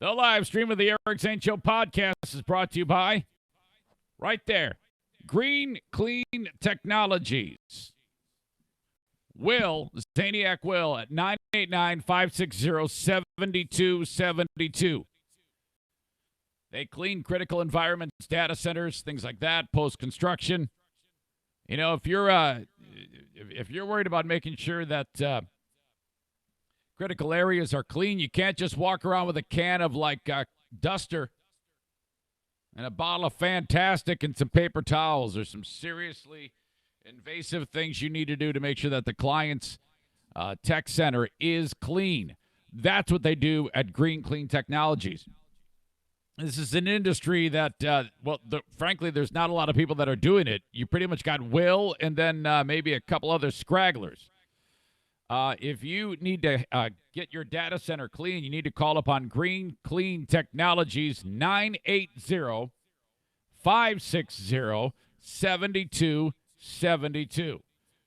The live stream of the Eric Zane Show podcast is brought to you by, right there, Green Clean Technologies. Zaniac Will at 989-560-7272. They clean critical environments, data centers, things like that, post-construction. You know, if you're worried about making sure that critical areas are clean, you can't just walk around with a can of duster and a bottle of Fantastic and some paper towels. There's some seriously invasive things you need to do to make sure that the client's tech center is clean. That's what they do at Green Clean Technologies. This is an industry that, frankly, there's not a lot of people that are doing it. You pretty much got Will and then maybe a couple other scragglers. If you need to get your data center clean, you need to call upon Green Clean Technologies, 980-560-7272.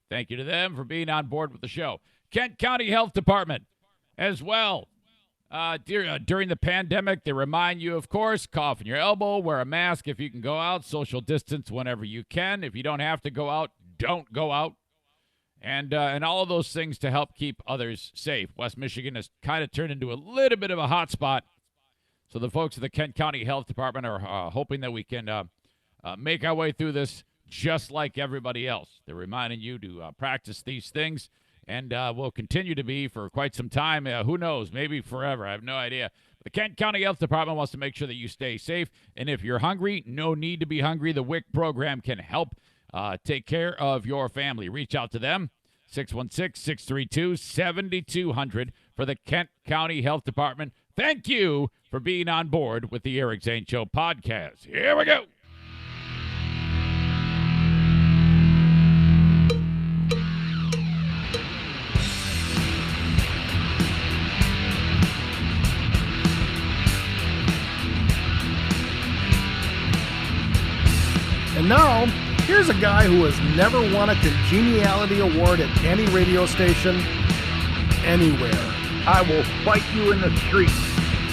Thank you to them for being on board with the show. Kent County Health Department as well. During the pandemic, they remind you, of course, cough in your elbow, wear a mask if you can go out, social distance whenever you can. If you don't have to go out, don't go out. And all of those things to help keep others safe. West Michigan has kind of turned into a little bit of a hot spot. So the folks at the Kent County Health Department are hoping that we can make our way through this just like everybody else. They're reminding you to practice these things, and will continue to be for quite some time. Who knows? Maybe forever. I have no idea. The Kent County Health Department wants to make sure that you stay safe. And if you're hungry, no need to be hungry. The WIC program can help take care of your family. Reach out to them, 616-632-7200 for the Kent County Health Department. Thank you for being on board with the Eric Zane Show podcast. Here we go. And now, here's a guy who has never won a congeniality award at any radio station, anywhere. I will fight you in the street.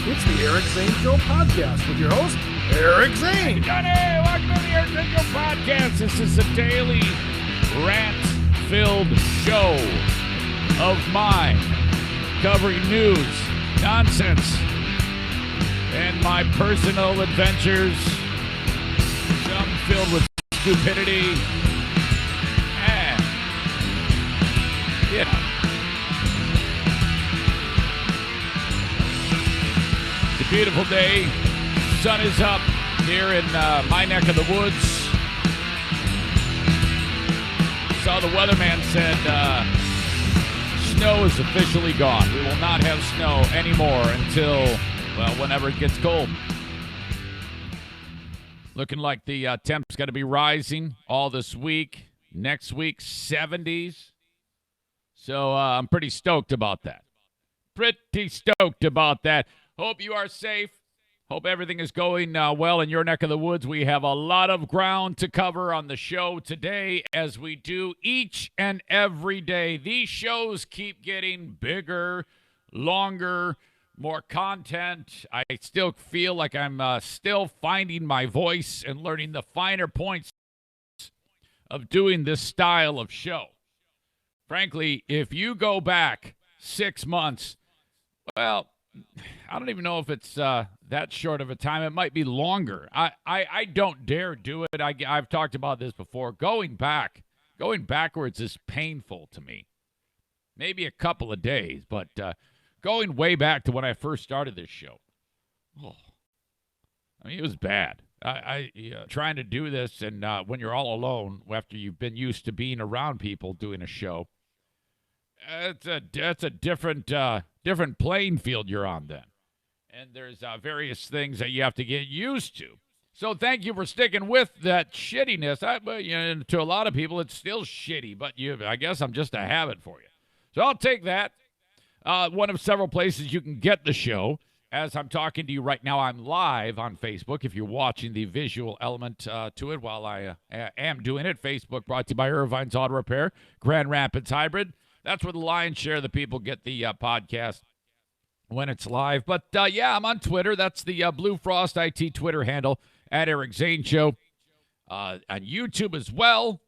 It's the Eric Zane Show podcast with your host, Eric Zane. Johnny, welcome to the Eric Zane Show podcast. This is a daily rant-filled show of mine, covering news, nonsense, and my personal adventures. Some filled with stupidity, and, you know. It's a beautiful day. Sun is up here in my neck of the woods. Saw the weatherman said snow is officially gone. We will not have snow anymore until, well, whenever it gets cold. Looking like the temp's going to be rising all this week. Next week, 70s. So I'm pretty stoked about that. Hope you are safe. Hope everything is going well in your neck of the woods. We have a lot of ground to cover on the show today, as we do each and every day. These shows keep getting bigger, longer, more content. I still feel like I'm still finding my voice and learning the finer points of doing this style of show. Frankly, if you go back 6 months, well, I don't even know if it's that short of a time. It might be longer. I don't dare do it. I've talked about this before. Going backwards is painful to me. Maybe a couple of days, but going way back to when I first started this show. Oh, I mean, it was bad. Trying to do this, and when you're all alone, after you've been used to being around people doing a show, it's a different playing field you're on then. And there's various things that you have to get used to. So thank you for sticking with that shittiness. To a lot of people, it's still shitty, but I guess I'm just a habit for you. So I'll take that. One of several places you can get the show. As I'm talking to you right now, I'm live on Facebook. If you're watching the visual element to it while I am doing it, Facebook brought to you by Irvine's Auto Repair, Grand Rapids Hybrid. That's where the lion's share of the people get the podcast when it's live. But, yeah, I'm on Twitter. That's the Blue Frost IT Twitter handle, at Eric Zane Show. On YouTube as well.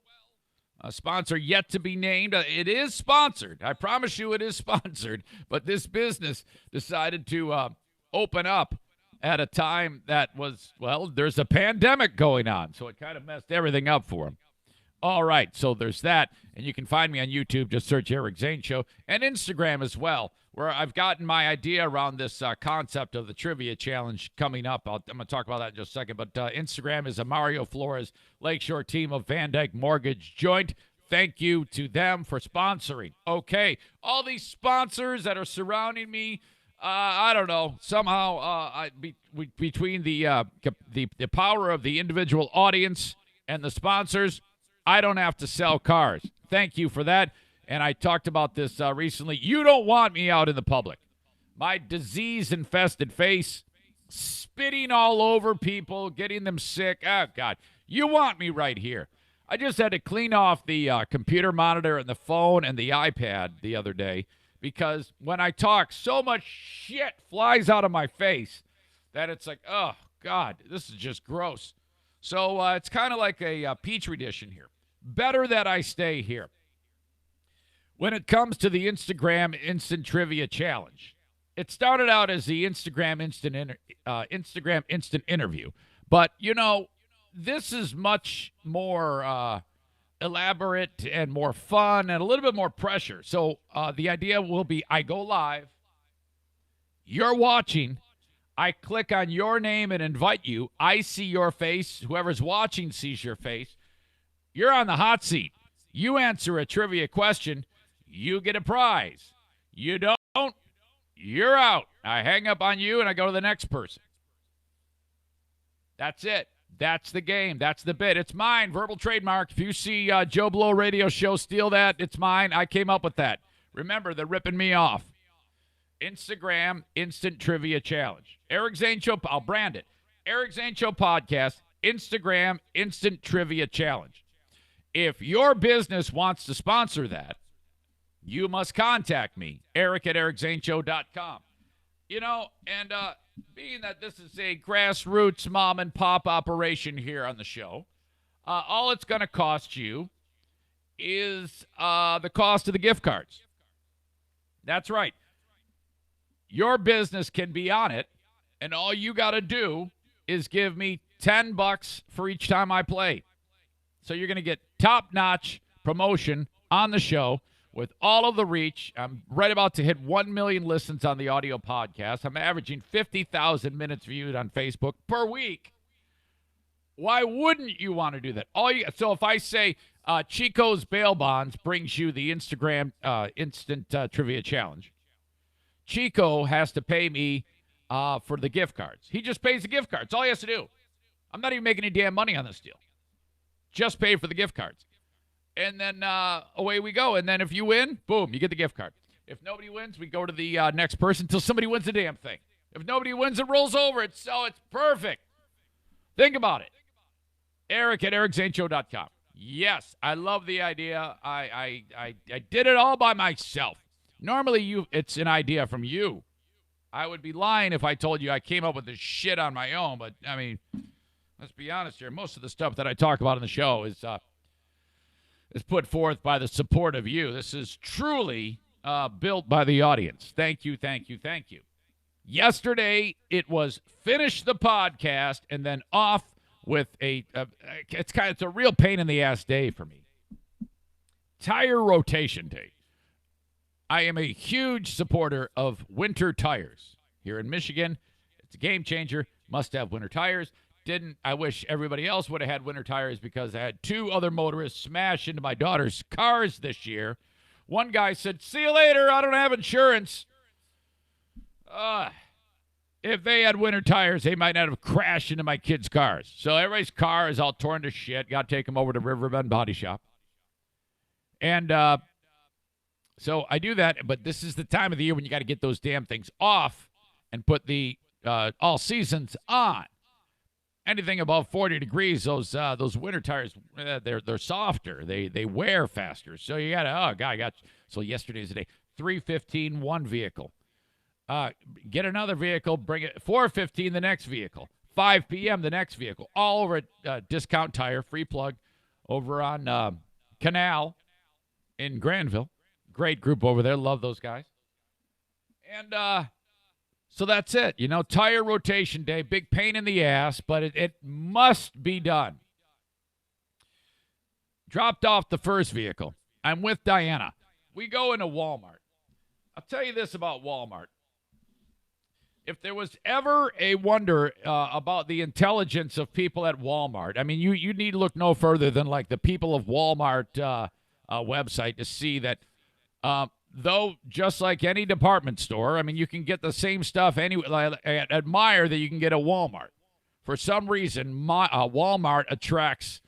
A sponsor yet to be named. It is sponsored. I promise you it is sponsored. But this business decided to open up at a time that was, well, there's a pandemic going on. So it kind of messed everything up for them. All right, so there's that. And you can find me on YouTube. Just search Eric Zane Show. And Instagram as well, where I've gotten my idea around this concept of the trivia challenge coming up. I'm going to talk about that in just a second. But Instagram is a Mario Flores Lakeshore team of Van Dyke Mortgage Joint. Thank you to them for sponsoring. Okay, all these sponsors that are surrounding me, I don't know. Somehow, between the power of the individual audience and the sponsors, I don't have to sell cars. Thank you for that. And I talked about this recently. You don't want me out in the public. My disease-infested face, spitting all over people, getting them sick. Oh, God. You want me right here. I just had to clean off the computer monitor and the phone and the iPad the other day because when I talk, so much shit flies out of my face that it's like, oh, God, this is just gross. So it's kind of like a Petri dish in here. Better that I stay here. When it comes to the Instagram Instant Trivia Challenge, it started out as the Instagram Instant Interview. But, you know, this is much more elaborate and more fun and a little bit more pressure. So the idea will be I go live, you're watching, I click on your name and invite you, I see your face, whoever's watching sees your face, you're on the hot seat. You answer a trivia question, you get a prize. You don't, you're out. I hang up on you and I go to the next person. That's it. That's the game. That's the bit. It's mine. Verbal trademark. If you see Joe Blow radio show, steal that. It's mine. I came up with that. Remember, they're ripping me off. Instagram Instant Trivia Challenge. Eric Zane Show. I'll brand it. Eric Zane Show Podcast. Instagram Instant Trivia Challenge. If your business wants to sponsor that, you must contact me, Eric at ericzaneshow.com. You know, and being that this is a grassroots mom-and-pop operation here on the show, all it's going to cost you is the cost of the gift cards. That's right. Your business can be on it, and all you got to do is give me $10 for each time I play. So you're going to get top-notch promotion on the show with all of the reach. I'm right about to hit 1 million listens on the audio podcast. I'm averaging 50,000 minutes viewed on Facebook per week. Why wouldn't you want to do that? So if I say Chico's Bail Bonds brings you the Instagram Instant Trivia Challenge, Chico has to pay me for the gift cards. He just pays the gift cards. That's all he has to do. I'm not even making any damn money on this deal. Just pay for the gift cards. And then away we go. And then if you win, boom, you get the gift card. If nobody wins, we go to the next person until somebody wins the damn thing. If nobody wins, it rolls over. It's perfect. Think about it. Eric at ericzaneshow.com. Yes, I love the idea. I did it all by myself. Normally, it's an idea from you. I would be lying if I told you I came up with this shit on my own. But, I mean, let's be honest here. Most of the stuff that I talk about on the show is put forth by the support of you. This is truly built by the audience. Thank you, thank you, thank you. Yesterday, it was finish the podcast and then off with it's a real pain in the ass day for me. Tire rotation day. I am a huge supporter of winter tires. Here in Michigan, it's a game changer. Must have winter tires. I wish everybody else would have had winter tires because I had 2 other motorists smash into my daughter's cars this year. One guy said, "See you later, I don't have insurance." If they had winter tires, they might not have crashed into my kids' cars. So everybody's car is all torn to shit. Got to take them over to Riverbend Body Shop. And so I do that, but this is the time of the year when you got to get those damn things off and put the all seasons on. Anything above 40 degrees, those winter tires, they're softer. They wear faster. So you got to, so yesterday's the day. 315, one vehicle. Get another vehicle, bring it 4:15 the next vehicle, 5 p.m. the next vehicle, all over at Discount Tire, free plug, over on Canal in Granville. Great group over there, love those guys. And so that's it. Tire rotation day, big pain in the ass, but it must be done. Dropped off the first vehicle. I'm with Diana. We go into Walmart. I'll tell you this about Walmart. If there was ever a wonder about the intelligence of people at Walmart, I mean, you need to look no further than like the people of Walmart website to see that though just like any department store, I mean, you can get the same stuff at Meijer that you can get at Walmart. For some reason, Walmart attracts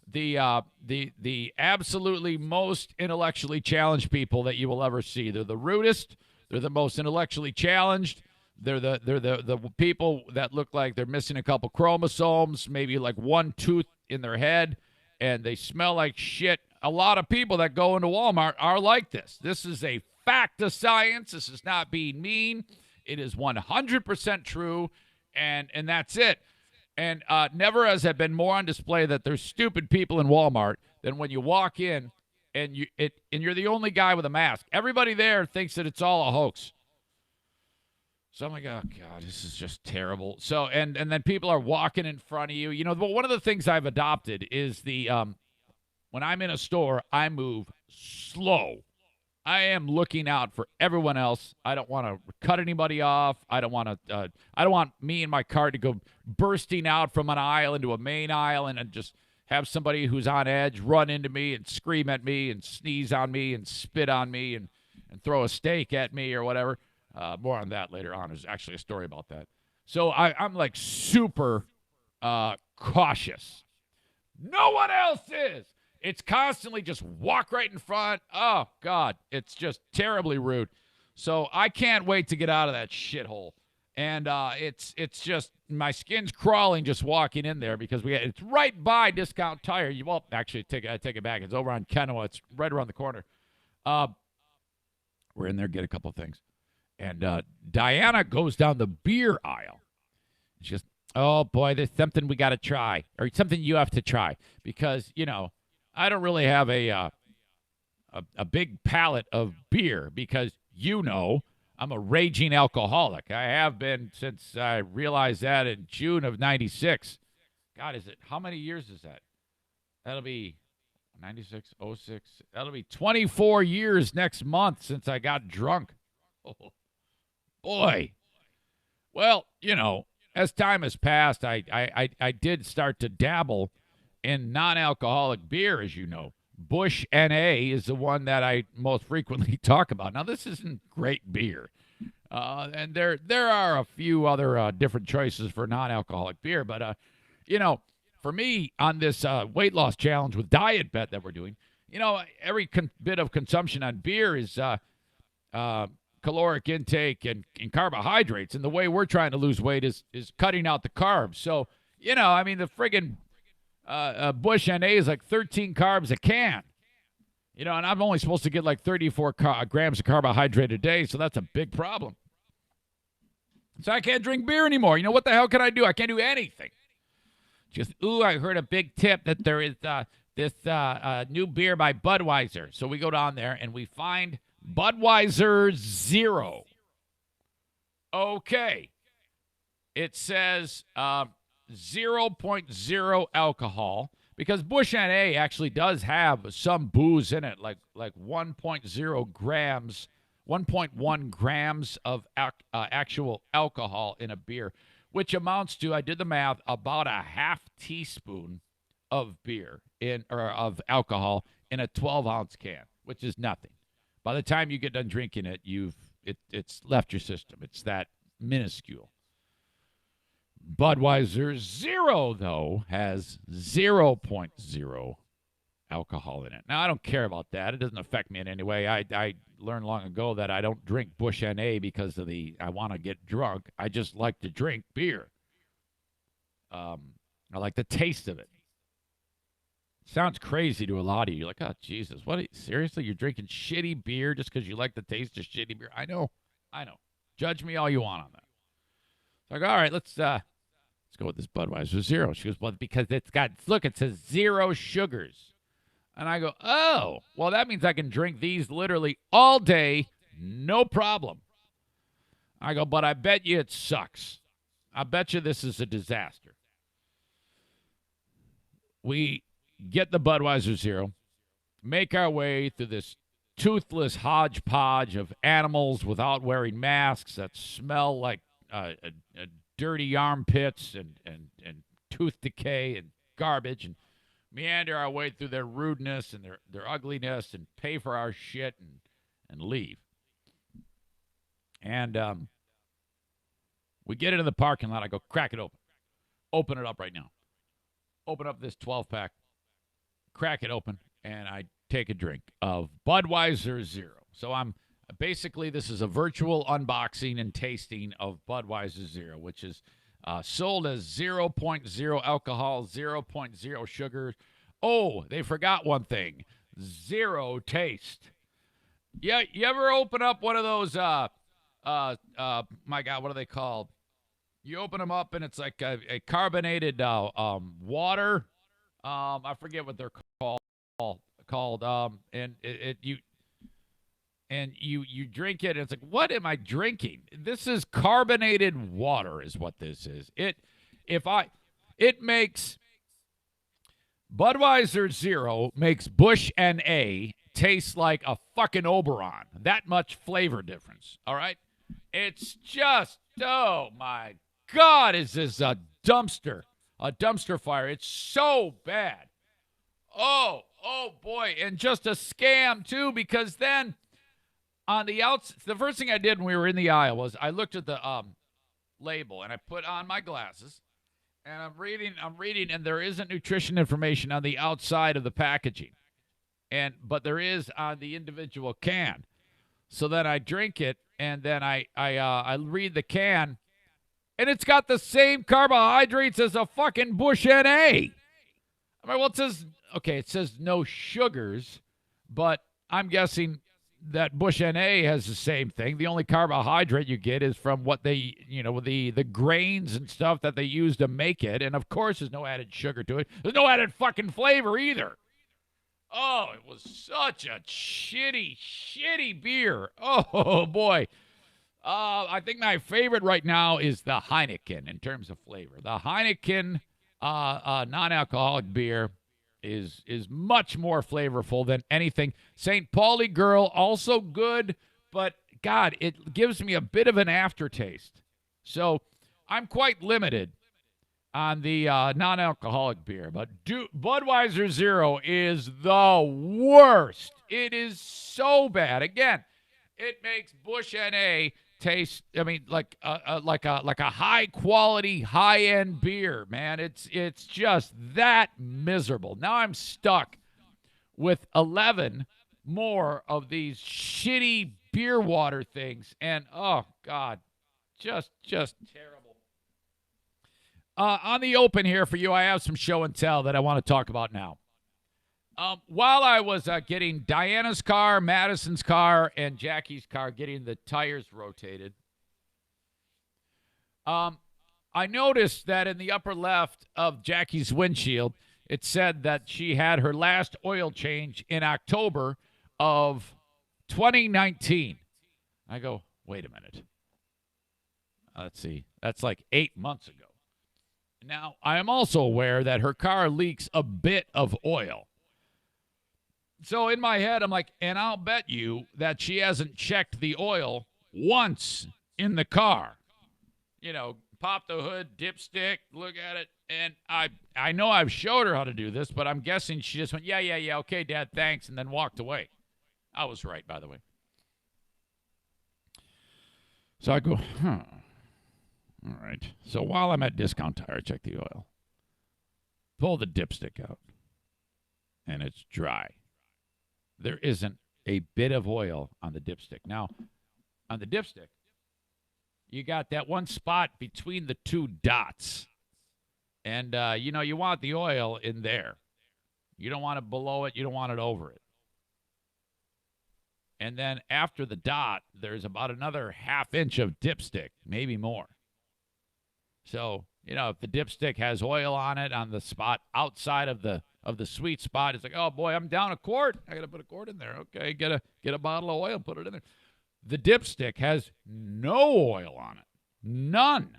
the absolutely most intellectually challenged people that you will ever see. They're the rudest. They're the most intellectually challenged. They're the people that look like they're missing a couple chromosomes, maybe like one tooth in their head, and they smell like shit. A lot of people that go into Walmart are like this. This is a fact of science. This is not being mean. It is 100% true, and that's it. And never has it been more on display that there's stupid people in Walmart than when you walk in and you're the only guy with a mask. Everybody there thinks that it's all a hoax. So I'm like, oh, God, this is just terrible. So, and then people are walking in front of you. One of the things I've adopted is when I'm in a store, I move slow. I am looking out for everyone else. I don't want to cut anybody off. I don't want me and my cart to go bursting out from an aisle into a main aisle and just have somebody who's on edge run into me and scream at me and sneeze on me and spit on me and throw a steak at me or whatever. More on that later on. There's actually a story about that. So I'm like super cautious. No one else is. It's constantly just walk right in front. Oh, God. It's just terribly rude. So I can't wait to get out of that shithole. And it's just my skin's crawling just walking in there because it's right by Discount Tire. Well, actually, I take it back. It's over on Kenowa. It's right around the corner. We're in there, get a couple of things. And Diana goes down the beer aisle. She goes, oh, boy, there's something we got to try, or something you have to try. Because, I don't really have a big palate of beer because, I'm a raging alcoholic. I have been since I realized that in June of 96. God, how many years is that? That'll be 96, 06. That'll be 24 years next month since I got drunk. Oh. Boy. Well, as time has passed, I did start to dabble in non-alcoholic beer, as you know. Busch NA is the one that I most frequently talk about. Now, this isn't great beer. And there are a few other different choices for non-alcoholic beer. But, for me, on this weight loss challenge with Diet Bet that we're doing, every bit of consumption on beer is caloric intake and carbohydrates. And the way we're trying to lose weight is cutting out the carbs. So, the friggin' Busch NA is like 13 carbs a can. And I'm only supposed to get like 34 grams of carbohydrate a day, so that's a big problem. So I can't drink beer anymore. What the hell can I do? I can't do anything. Just, I heard a big tip that there is this new beer by Budweiser. So we go down there and we find Budweiser Zero. Okay. It says 0.0 alcohol because Busch NA actually does have some booze in it, like 1.0 grams, 1.1 grams of actual alcohol in a beer, which amounts to, I did the math, about a half teaspoon of beer of alcohol in a 12-ounce can, which is nothing. By the time you get done drinking it, it's left your system. It's that minuscule. Budweiser Zero, though, has 0.0 alcohol in it. Now, I don't care about that. It doesn't affect me in any way. I learned long ago that I don't drink Busch NA because of I want to get drunk. I just like to drink beer. I like the taste of it. Sounds crazy to a lot of you. You're like, oh, Jesus, seriously? You're drinking shitty beer just because you like the taste of shitty beer? I know. Judge me all you want on that. It's like, all right, let's go with this Budweiser Zero. She goes, well, because it says 0 sugars. And I go, oh, well, that means I can drink these literally all day, no problem. I go, but I bet you it sucks. I bet you this is a disaster. We get the Budweiser Zero, make our way through this toothless hodgepodge of animals without wearing masks that smell like dirty armpits and tooth decay and garbage, and meander our way through their rudeness and their ugliness and pay for our shit and leave. And we get into the parking lot. I go, crack it open. Open it up right now. Open up this 12-pack. Crack it open. And I take a drink of Budweiser Zero. So basically, this is a virtual unboxing and tasting of Budweiser Zero, which is sold as 0.0 alcohol, 0.0 sugar. Oh, they forgot one thing. 0 taste. Yeah, you ever open up one of those, my God, what are they called? You open them up and it's like a carbonated water. I forget what they're called. And you drink it, and it's like, what am I drinking? This is carbonated water is what this is. It makes Budweiser Zero makes Bush NA taste like a fucking Oberon. That much flavor difference, all right? It's just, oh my God, is this a dumpster fire. It's so bad. Oh boy, and just a scam too, because then on the outside, the first thing I did when we were in the aisle was I looked at the label and I put on my glasses and I'm reading, and there isn't nutrition information on the outside of the packaging, but there is on the individual can. So then I drink it, and then I read the can, and it's got the same carbohydrates as a fucking Bush NA. I mean, well, it says no sugars, but I'm guessing that Bush NA has the same thing. The only carbohydrate you get is from what they, the grains and stuff that they use to make it. And of course, there's no added sugar to it. There's no added fucking flavor either. Oh, it was such a shitty beer. Oh boy. I think my favorite right now is the Heineken in terms of flavor. The Heineken non-alcoholic beer is much more flavorful than anything. St. Pauli Girl, also good, but God, it gives me a bit of an aftertaste. So I'm quite limited on the non-alcoholic beer, but Budweiser Zero is the worst. It is so bad. Again, it makes Bush NA taste, I mean, like a high quality, high end beer, man. It's just that miserable. Now I'm stuck with 11 more of these shitty beer water things, and oh God, just terrible. On the open here for you, I have some show and tell that I want to talk about now. While I was getting Diana's car, Madison's car, and Jackie's car, getting the tires rotated, I noticed that in the upper left of Jackie's windshield, it said that she had her last oil change in October of 2019. I go, wait a minute. Let's see. That's like 8 months ago. Now, I am also aware that her car leaks a bit of oil. So in my head, I'm like, and I'll bet you that she hasn't checked the oil once in the car. Pop the hood, dipstick, look at it. And I know I've showed her how to do this, but I'm guessing she just went, yeah, okay, Dad, thanks, and then walked away. I was right, by the way. So I go, all right. So while I'm at Discount Tire, check the oil. Pull the dipstick out. And it's dry. There isn't a bit of oil on the dipstick. Now, on the dipstick, you got that one spot between the two dots. And, you want the oil in there. You don't want it below it. You don't want it over it. And then after the dot, there's about another half inch of dipstick, maybe more. So, if the dipstick has oil on it on the spot outside of the sweet spot, it's like, oh boy, I'm down a quart. I gotta put a quart in there. Okay, get a bottle of oil, put it in there. The dipstick has no oil on it. None.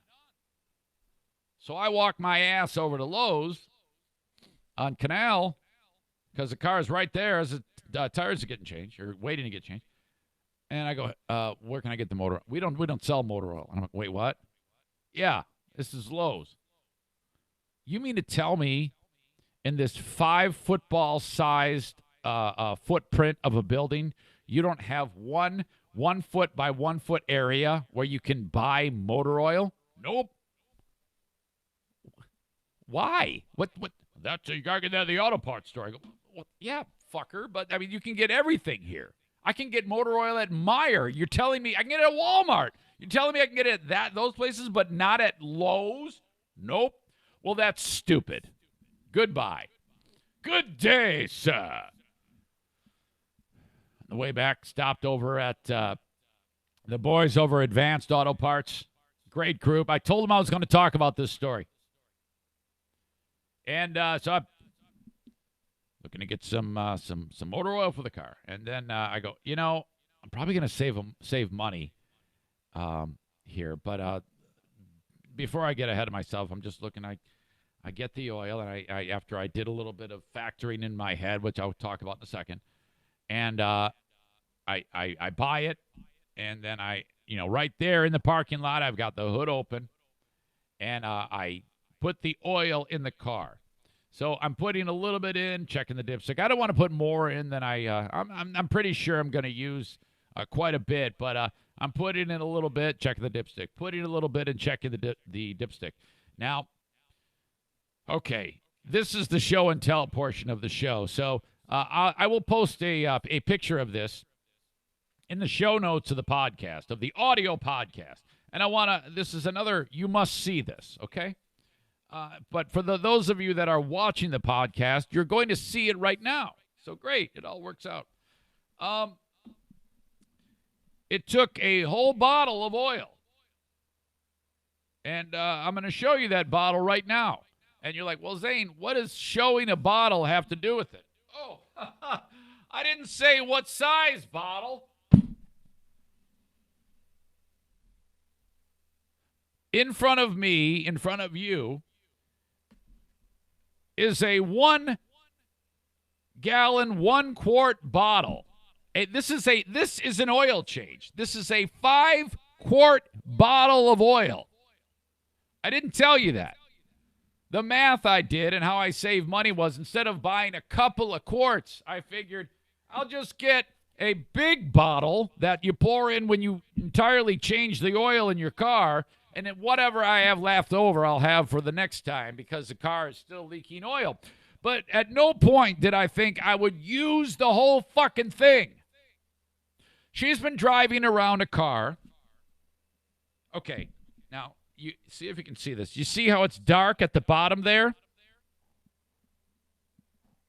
So I walk my ass over to Lowe's on Canal because the car is right there as the tires are getting changed or waiting to get changed. And I go, where can I get the motor oil? We don't sell motor oil. And I'm like, wait, what? Yeah, this is Lowe's. You mean to tell me in this 5 football-sized footprint of a building, you don't have 1 foot by 1 foot area where you can buy motor oil? Nope. Why? What? That's you gotta get that at the auto parts store. I go, well, yeah, fucker. But I mean, you can get everything here. I can get motor oil at Meijer. You're telling me I can get it at Walmart. You're telling me I can get it at those places, but not at Lowe's? Nope. Well, that's stupid. Goodbye. Good day, sir. On the way back, stopped over at the boys over Advanced Auto Parts. Great group. I told them I was going to talk about this story. And so I'm looking to get some motor oil for the car. And then I go, I'm probably going to save money here. But before I get ahead of myself, I'm just looking. I get the oil, and I after I did a little bit of factoring in my head, which I'll talk about in a second, and I buy it, and then right there in the parking lot, I've got the hood open, and I put the oil in the car. So I'm putting a little bit in, checking the dipstick. I don't want to put more in than I'm pretty sure I'm going to use quite a bit, but I'm putting in a little bit, checking the dipstick. Putting a little bit and checking the dipstick. Now, okay, this is the show and tell portion of the show. So I will post a picture of this in the show notes of the podcast, of the audio podcast. And this is another, you must see this, okay? But for those of you that are watching the podcast, you're going to see it right now. So great, it all works out. It took a whole bottle of oil. And I'm going to show you that bottle right now. And you're like, well, Zane, what does showing a bottle have to do with it? Oh, I didn't say what size bottle. In front of me, in front of you, is a 1 gallon, 1 quart bottle. This is an oil change. This is a 5 quart bottle of oil. I didn't tell you that. The math I did and how I saved money was instead of buying a couple of quarts, I figured I'll just get a big bottle that you pour in when you entirely change the oil in your car, and then whatever I have left over, I'll have for the next time because the car is still leaking oil. But at no point did I think I would use the whole fucking thing. She's been driving around a car. Okay, now, you see if you can see this. You see how it's dark at the bottom there?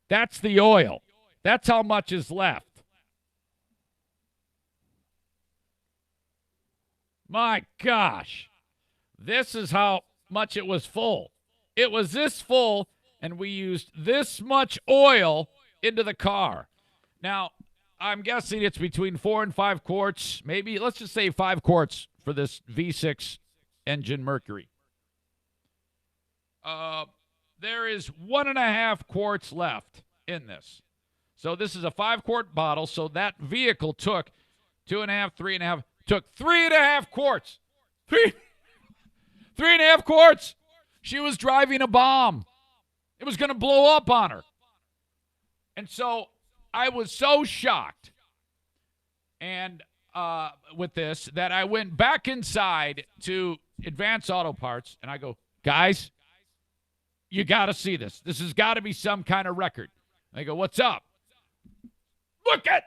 That's the oil. That's how much is left. My gosh. This is how much it was full. It was this full, and we used this much oil into the car. Now, I'm guessing it's between 4 and 5 quarts. Maybe, let's just say 5 quarts for this V6 engine Mercury. There is 1.5 quarts left in this. So this is a 5-quart bottle. So that vehicle took 2.5, 3.5, took 3.5 quarts. 3.5 quarts. She was driving a bomb. It was going to blow up on her. And so I was so shocked and with this that I went back inside to Advanced Auto Parts, and I go, guys, you got to see this. This has got to be some kind of record. And they go, what's up? Look at.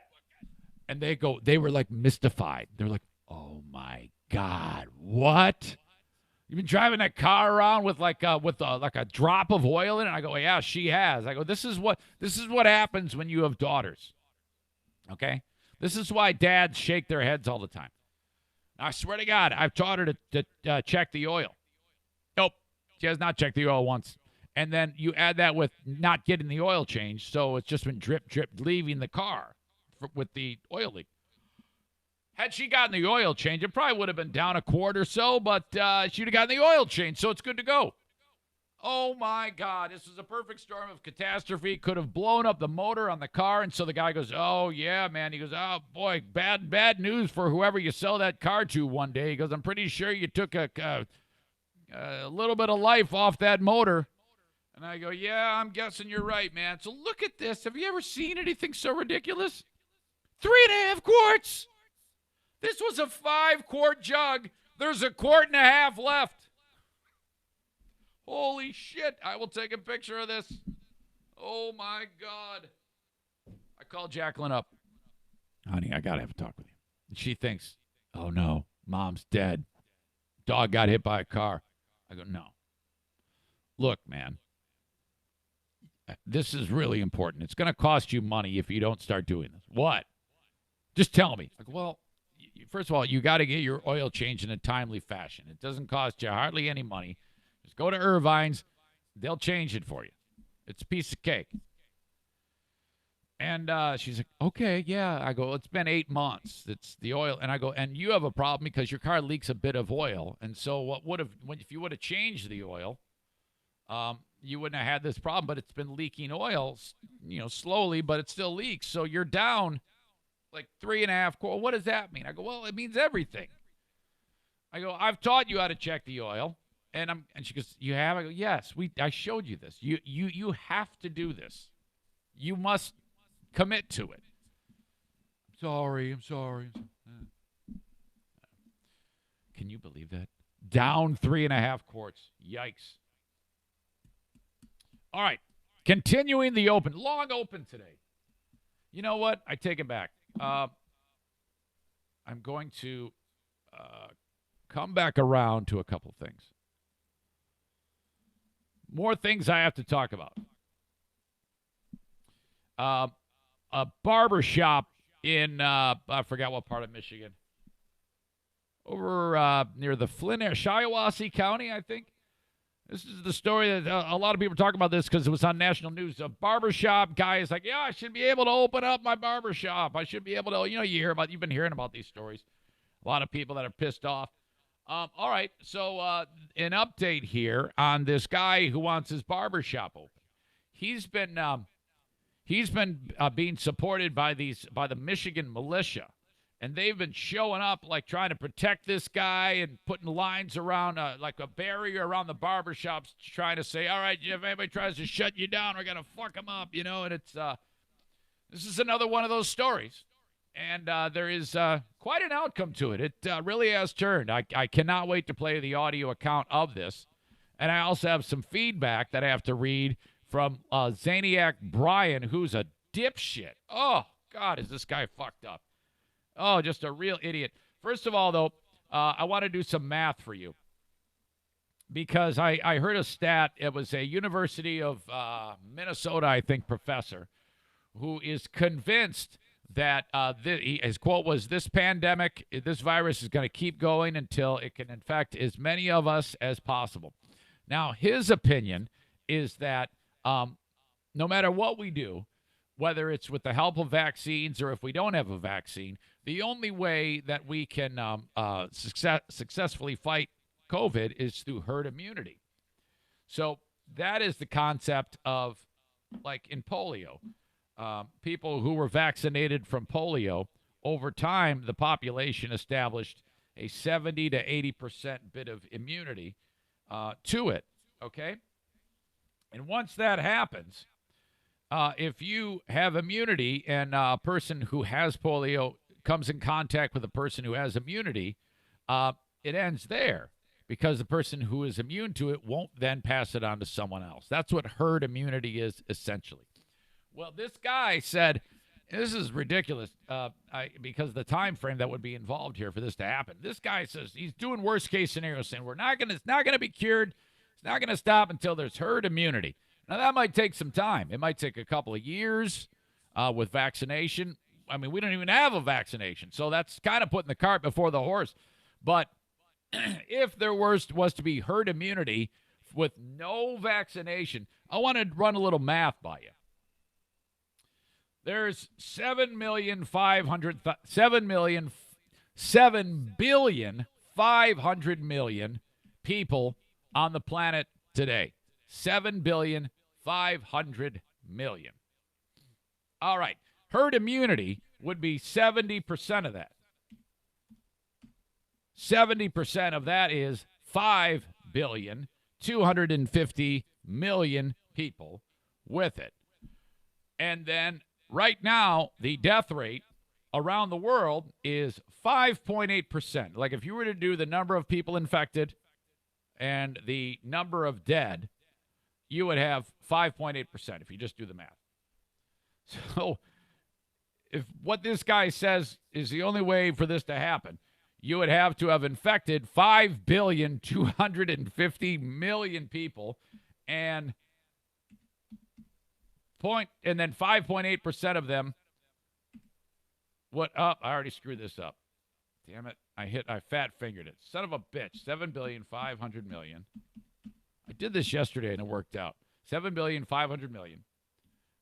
And they were like mystified. They're like, oh my God, what? You've been driving that car around with like a drop of oil in it? I go, yeah, she has. I go, this is what happens when you have daughters. Okay? This is why dads shake their heads all the time. I swear to God, I've taught her to check the oil. Nope, she has not checked the oil once. And then you add that with not getting the oil changed, so it's just been drip, leaving the car with the oil leak. Had she gotten the oil change, it probably would have been down a quart or so, but she'd have gotten the oil change, so it's good to go. Oh, my God. This was a perfect storm of catastrophe. Could have blown up the motor on the car, and so the guy goes, oh, yeah, man. He goes, oh, boy, bad news for whoever you sell that car to one day. He goes, I'm pretty sure you took a little bit of life off that motor. And I go, yeah, I'm guessing you're right, man. So look at this. Have you ever seen anything so ridiculous? 3.5 quarts. This was a 5-quart jug. There's a quart and a half left. Holy shit. I will take a picture of this. Oh, my God. I called Jacqueline up. Honey, I got to have a talk with you. And she thinks, oh, no, Mom's dead. Dog got hit by a car. I go, no. Look, man, this is really important. It's going to cost you money if you don't start doing this. What? Just tell me. I go, well, first of all, you got to get your oil changed in a timely fashion. It doesn't cost you hardly any money. Just go to Irvine's. They'll change it for you. It's a piece of cake. And she's like, okay, yeah. I go, it's been 8 months. It's the oil. And I go, and you have a problem because your car leaks a bit of oil. And so if you would have changed the oil, you wouldn't have had this problem. But it's been leaking oil, slowly, but it still leaks. So you're down like 3.5 quarts. What does that mean? I go, well, it means everything. I go, I've taught you how to check the oil. And she goes, you have? I go, yes, I showed you this. You have to do this. You must commit to it. I'm sorry. Can you believe that? Down 3.5 quarts. Yikes. All right. Continuing the open. Long open today. You know what? I take it back. I'm going to come back around to a couple things. More things I have to talk about. A barber shop in, I forgot what part of Michigan. Over near the Flint, Shiawassee County, I think. This is the story that a lot of people talk about this because it was on national news. A barbershop guy is like, yeah, I should be able to open up my barbershop. I should be able to, you've been hearing about these stories. A lot of people that are pissed off. All right, so an update here on this guy who wants his barbershop open. He's been being supported by the Michigan militia. And they've been showing up, like, trying to protect this guy and putting lines around, like a barrier around the barbershops, trying to say, all right, if anybody tries to shut you down, we're going to fuck them up, and it's, this is another one of those stories. And there is quite an outcome to it. It really has turned. I cannot wait to play the audio account of this. And I also have some feedback that I have to read from Zaniac Brian, who's a dipshit. Oh, God, is this guy fucked up. Oh, just a real idiot. First of all, though, I want to do some math for you. Because I heard a stat. It was a University of Minnesota, I think, professor, who is convinced that his quote was, this pandemic, this virus is going to keep going until it can infect as many of us as possible. Now, his opinion is that no matter what we do, whether it's with the help of vaccines or if we don't have a vaccine, the only way that we can successfully fight COVID is through herd immunity. So that is the concept of, like in polio, people who were vaccinated from polio, over time, the population established a 70 to 80% bit of immunity to it, okay? And once that happens, if you have immunity and a person who has polio comes in contact with a person who has immunity, it ends there because the person who is immune to it won't then pass it on to someone else. That's what herd immunity is, essentially. Well, this guy said, this is ridiculous because the time frame that would be involved here for this to happen. This guy says he's doing worst case scenario, saying it's not going to be cured. It's not going to stop until there's herd immunity. Now, that might take some time. It might take a couple of years with vaccination. we don't even have a vaccination. So that's kind of putting the cart before the horse. But if there was to be herd immunity with no vaccination, I want to run a little math by you. There's 7 billion 500 million people on the planet today. 7 billion 500 million. All right. Herd immunity would be 70% of that. 70% of that is 5 billion 250 million people with it. And then right now, the death rate around the world is 5.8%. Like if you were to do the number of people infected and the number of dead, you would have 5.8% if you just do the math. So if what this guy says is the only way for this to happen, you would have to have infected 5 billion 250 million people and then 5.8% of them I already screwed this up. Damn it. I fat fingered it. Son of a bitch. 7 billion 500 million. I did this yesterday and it worked out. 7 billion 500 million.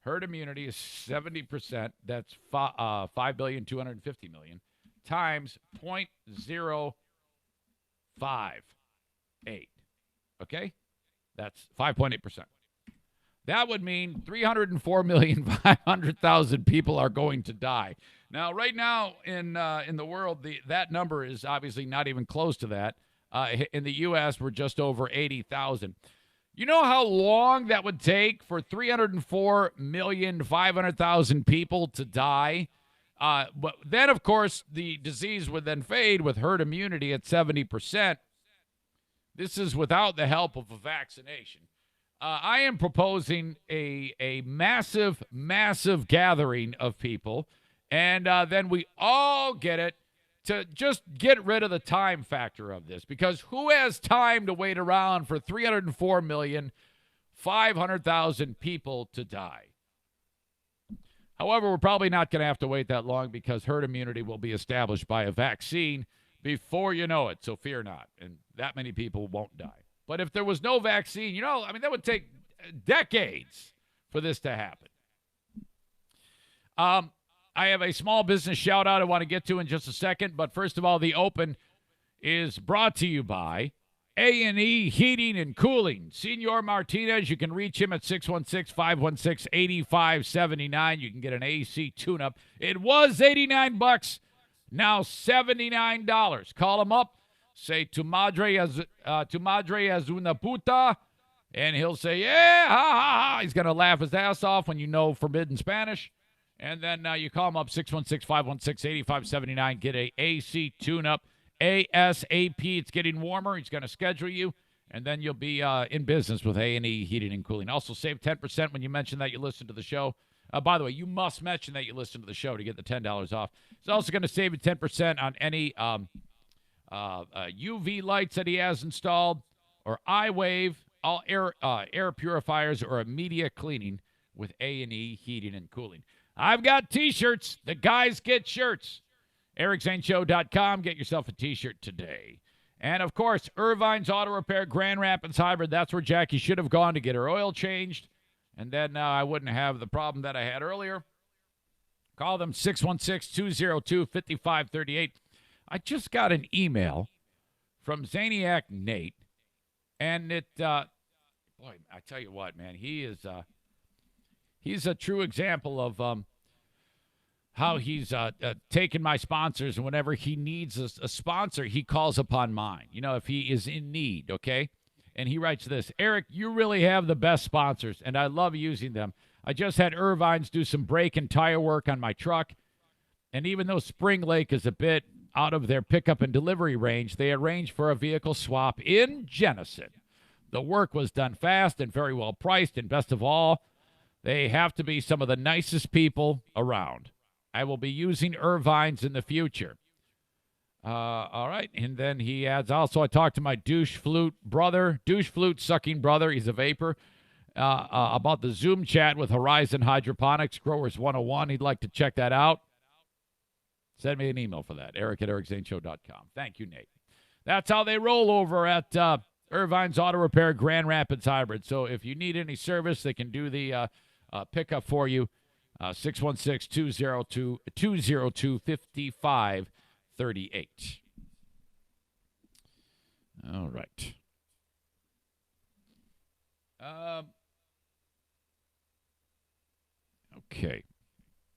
Herd immunity is 70%. That's 5 billion 250 million times 0.058. Okay? That's 5.8%. That would mean 304,500,000 people are going to die. Now, right now in the world, that number is obviously not even close to that. In the U.S., we're just over 80,000. You know how long that would take for 304,500,000 people to die? But then, of course, the disease would then fade with herd immunity at 70%. This is without the help of a vaccination. I am proposing a massive, massive gathering of people, and then we all get it to just get rid of the time factor of this, because who has time to wait around for 304,500,000 people to die? However, we're probably not going to have to wait that long because herd immunity will be established by a vaccine before you know it, so fear not, and that many people won't die. But if there was no vaccine, that would take decades for this to happen. I have a small business shout out I want to get to in just a second. But first of all, the Open is brought to you by A&E Heating and Cooling. Senor Martinez, you can reach him at 616-516-8579. You can get an AC tune-up. It was $89, now $79. Call him up. Say, tu madre es una puta, and he'll say, yeah, ha, ha, ha. He's going to laugh his ass off when you know forbidden Spanish. And then you call him up, 616-516-8579. Get a AC tune-up ASAP. It's getting warmer. He's going to schedule you, and then you'll be in business with A&E Heating and Cooling. Also, save 10% when you mention that you listen to the show. By the way, you must mention that you listen to the show to get the $10 off. It's also going to save you 10% on any UV lights that he has installed, or iWave, all air purifiers, or immediate cleaning with A&E Heating and Cooling. I've got T-shirts. The guys get shirts. EricZaneShow.com. Get yourself a T-shirt today. And, of course, Irvine's Auto Repair, Grand Rapids Hybrid. That's where Jackie should have gone to get her oil changed. And then I wouldn't have the problem that I had earlier. Call them 616-202-5538. I just got an email from Zaniac Nate, and it, boy, I tell you what, man, he's a true example of how he's taken my sponsors, and whenever he needs a sponsor, he calls upon mine. If he is in need, okay? And he writes this: Eric, you really have the best sponsors, and I love using them. I just had Irvine's do some brake and tire work on my truck, and even though Spring Lake is a bit out of their pickup and delivery range, they arranged for a vehicle swap in Jenison. The work was done fast and very well priced, and best of all, they have to be some of the nicest people around. I will be using Irvine's in the future. All right, and then he adds, also, I talked to my douche flute sucking brother, he's a vapor, about the Zoom chat with Horizon Hydroponics Growers 101. He'd like to check that out. Send me an email for that, eric@ericzaneshow.com. Thank you, Nate. That's how they roll over at Irvine's Auto Repair Grand Rapids Hybrid. So if you need any service, they can do the pickup for you. 616-202-5538. All right. Okay.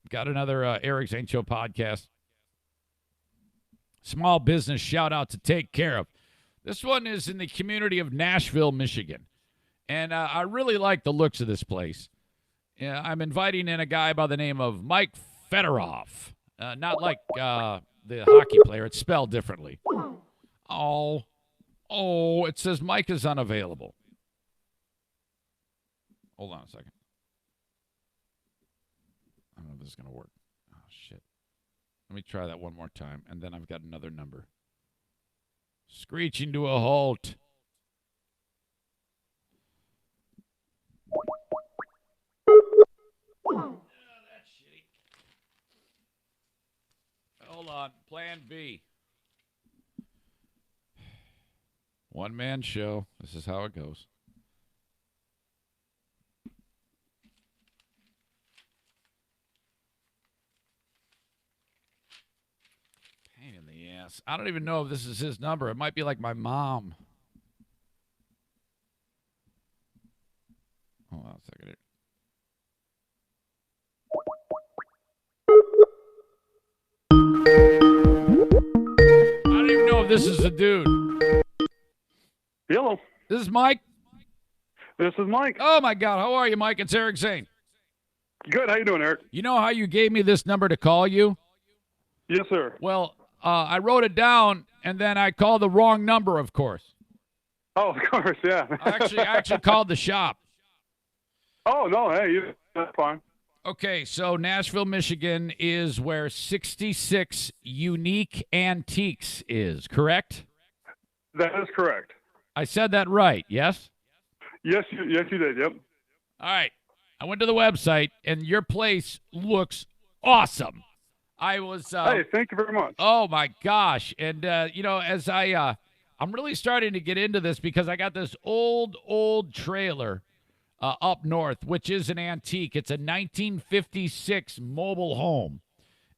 Got another Eric Zane Show podcast. Small business shout out to take care of. This one is in the community of Nashville, Michigan. And I really like the looks of this place. I'm inviting in a guy by the name of Mike Fedorov. Not like the hockey player. It's spelled differently. Oh, it says Mike is unavailable. Hold on a second. I don't know if this is going to work. Oh, shit. Let me try that one more time, and then I've got another number. Screeching to a halt. That's shitty. Hold on. Plan B. One-man show. This is how it goes. Pain in the ass. I don't even know if this is his number. It might be like my mom. Hold on a second here. I don't even know if this is the dude. Hello. This is Mike. This is Mike. Oh, my God. How are you, Mike? It's Eric Zane. Good. How you doing, Eric? You know how you gave me this number to call you? Yes, sir. Well, I wrote it down, and then I called the wrong number, of course. Oh, of course, yeah. I actually called the shop. Oh, no, hey, that's fine. Okay, so Nashville, Michigan is where 66 Unique Antiques is, correct? That is correct. I said that right, yes? Yes, you did, yep. All right. I went to the website, and your place looks awesome. I was hey, thank you very much. Oh my gosh. And as I'm really starting to get into this because I got this old trailer up north, which is an antique. It's a 1956 mobile home.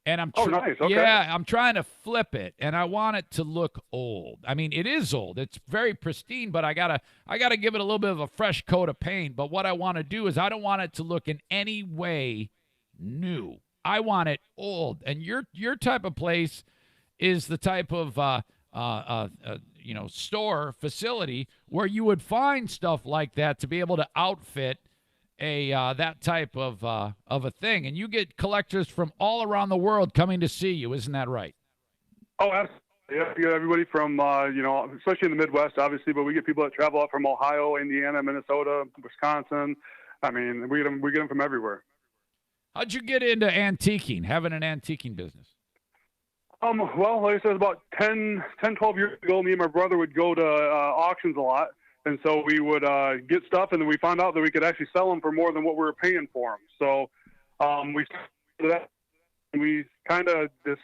And I'm nice. Okay. Yeah, I'm trying to flip it, and I want it to look old. I mean, it is old. It's very pristine, but I gotta give it a little bit of a fresh coat of paint. But what I want to do is I don't want it to look in any way new. I want it old. And your type of place is the type of store facility where you would find stuff like that to be able to outfit that type of a thing. And you get collectors from all around the world coming to see you. Isn't that right? Oh, absolutely. Yeah, you got everybody from especially in the Midwest, obviously, but we get people that travel up from Ohio, Indiana, Minnesota, Wisconsin. I mean, we get them from everywhere. How'd you get into antiquing, having an antiquing business? Well, like I said, about 10, 12 years ago, me and my brother would go to auctions a lot. And so we would get stuff, and then we found out that we could actually sell them for more than what we were paying for them. So we started that. And we kind of just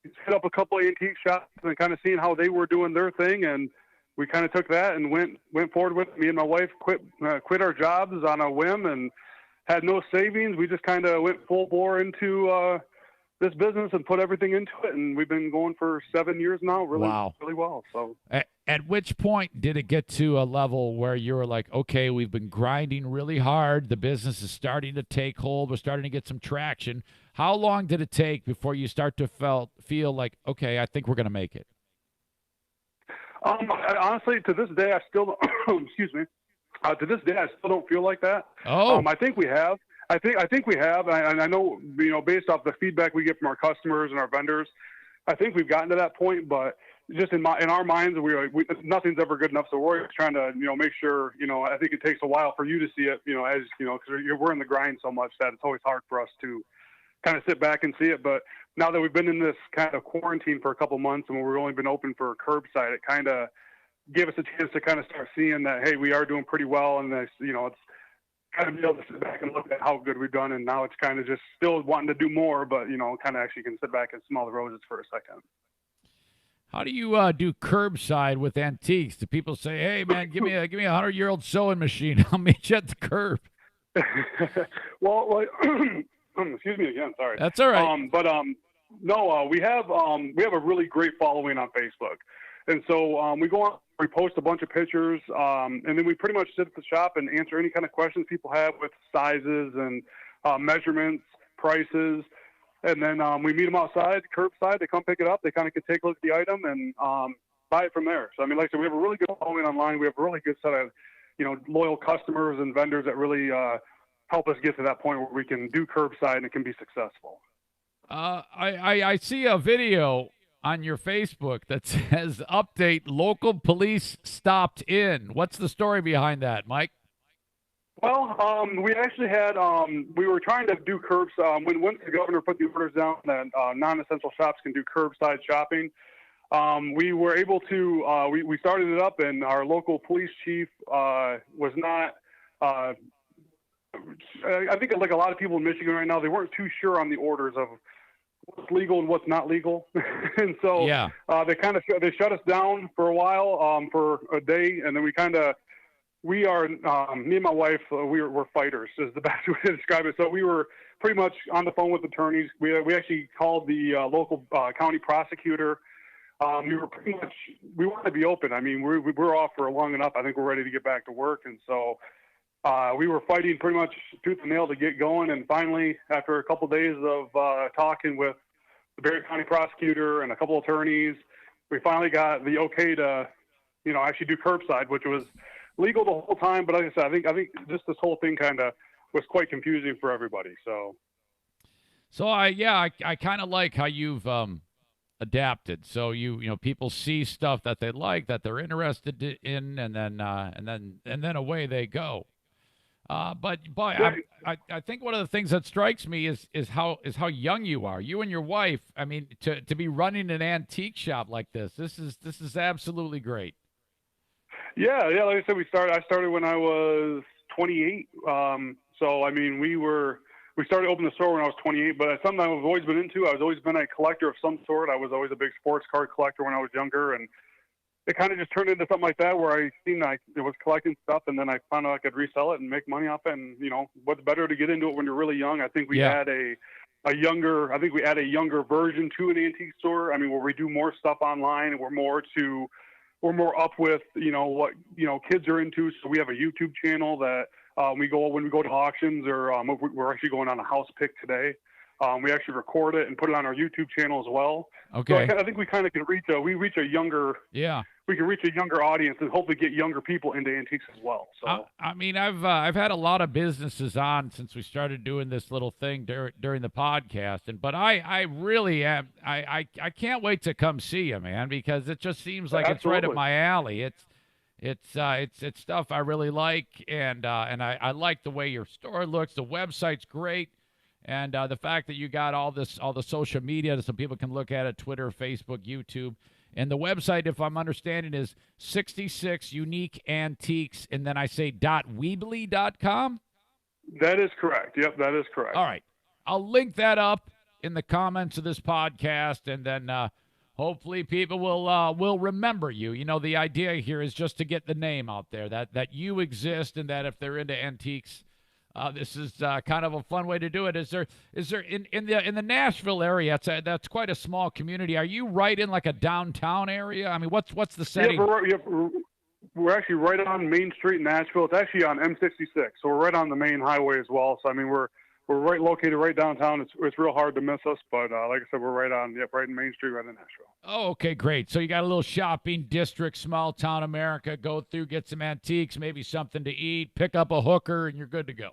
hit up a couple of antique shops and kind of seeing how they were doing their thing. And we kind of took that and went forward with it. Me and my wife quit our jobs on a whim and had no savings. We just kind of went full bore into this business and put everything into it, and we've been going for 7 years now, really well. So at which point did it get to a level where you were like, okay, we've been grinding really hard, the business is starting to take hold, we're starting to get some traction? How long did it take before you start to feel like, okay, I think we're going to make it? Honestly, to this day, I still don't excuse me. To this day, I still don't feel like that. Oh, I think we have. I think we have, and I know, based off the feedback we get from our customers and our vendors, I think we've gotten to that point. But just in our minds, nothing's ever good enough. So we're always trying to, make sure, I think it takes a while for you to see it, as because we're in the grind so much that it's always hard for us to kind of sit back and see it. But now that we've been in this kind of quarantine for a couple months and we've only been open for curbside, it kind of gave us a chance to kind of start seeing that, hey, we are doing pretty well, and it's kind of be able to sit back and look at how good we've done. And now it's kind of just still wanting to do more, but, kind of actually can sit back and smell the roses for a second. How do you do curbside with antiques? Do people say, "Hey, man, give me a 100-year-old sewing machine. I'll meet you at the curb"? well, excuse me again. Sorry. That's all right. No, we have a really great following on Facebook, and so we go on, we post a bunch of pictures, and then we pretty much sit at the shop and answer any kind of questions people have with sizes and measurements, prices. And then we meet them outside, curbside. They come pick it up. They kind of can take a look at the item and buy it from there. So, I mean, like I said, we have a really good following online. We have a really good set of, loyal customers and vendors that really help us get to that point where we can do curbside and it can be successful. I see a video on your Facebook that says, "Update, local police stopped in." What's the story behind that, Mike? Well, we actually had, we were trying to do curbside. Once the governor put the orders down that non-essential shops can do curbside shopping, we were able to, we started it up, and our local police chief was not, I think like a lot of people in Michigan right now, they weren't too sure on the orders of what's legal and what's not legal. And so they kind of they shut us down for a while, for a day, and then we are, me and my wife, we're fighters is the best way to describe it. So we were pretty much on the phone with attorneys. We actually called the local county prosecutor. We were pretty much, we wanted to be open. I mean, we're off for long enough. I think we're ready to get back to work. And so we were fighting pretty much tooth and nail to get going. And finally, after a couple of days of talking with the Barry County prosecutor and a couple of attorneys, we finally got the okay to, actually do curbside, which was legal the whole time, but like I said, I think just this whole thing kind of was quite confusing for everybody. So I kind of like how you've adapted. So people see stuff that they like, that they're interested in, and then away they go. But boy, I think one of the things that strikes me is how young you are. You and your wife. I mean, to be running an antique shop like this is absolutely great. Yeah. Like I said, I started when I was 28. So I mean, we started opening the store when I was 28. But it's something I've always been into. I've always been a collector of some sort. I was always a big sports card collector when I was younger, and it kind of just turned into something like that, where I seen it was collecting stuff, and then I found out I could resell it and make money off it. And what's better to get into it when you're really young? I think we add a younger version to an antique store. I mean, where we do more stuff online, and we're more up with, what, kids are into. So we have a YouTube channel that when we go to auctions, or we're actually going on a house pick today. We actually record it and put it on our YouTube channel as well. Okay. So I think we kind of can reach a younger audience and hopefully get younger people into antiques as well. So I mean, I've had a lot of businesses on since we started doing this little thing during the podcast, but I really am. I can't wait to come see you, man, because it just seems like It's right up my alley. It's stuff I really like, and I like the way your store looks. The website's great. And the fact that you got all the social media so people can look at it, Twitter, Facebook, YouTube. And the website, if I'm understanding, is 66 Unique Antiques, and then I say .weebly.com? That is correct. Yep, that is correct. All right. I'll link that up in the comments of this podcast, and then hopefully people will remember you. The idea here is just to get the name out there, that you exist, and that if they're into antiques, this is kind of a fun way to do it. Is there in the Nashville area? That's quite a small community. Are you right in like a downtown area? I mean, what's the setting? Yeah, we're actually right on Main Street in Nashville. It's actually on M66, so we're right on the main highway as well. So I mean, we're located right downtown. It's real hard to miss us, but like I said, we're right in Main Street, right in Nashville. Oh, okay, great. So you got a little shopping district, small town America. Go through, get some antiques, maybe something to eat, pick up a hooker, and you're good to go.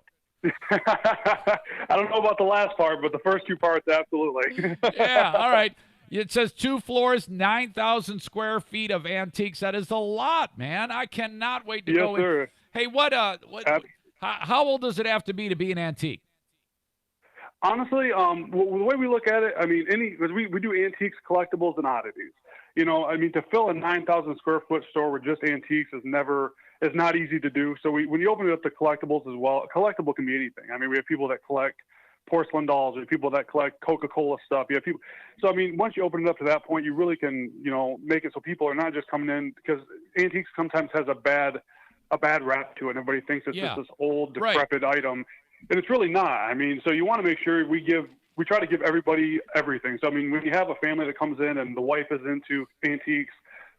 I don't know about the last part, but the first two parts, absolutely. Yeah, all right. It says 2 floors, 9,000 square feet of antiques. That is a lot, man. I cannot wait to go in. Hey, how old does it have to be an antique? Honestly, the way we look at it, I mean, because we do antiques, collectibles, and oddities. I mean, to fill a 9,000 square foot store with just antiques is never is not easy to do. So when you open it up to collectibles as well, collectible can be anything. I mean, we have people that collect porcelain dolls, or people that collect Coca-Cola stuff. You have people. So I mean, once you open it up to that point, you really can, make it so people are not just coming in, because antiques sometimes has a bad rap to it. Everybody thinks it's just this old, decrepit item, and it's really not. I mean, so you want to make sure we try to give everybody everything. So I mean, when you have a family that comes in and the wife is into antiques,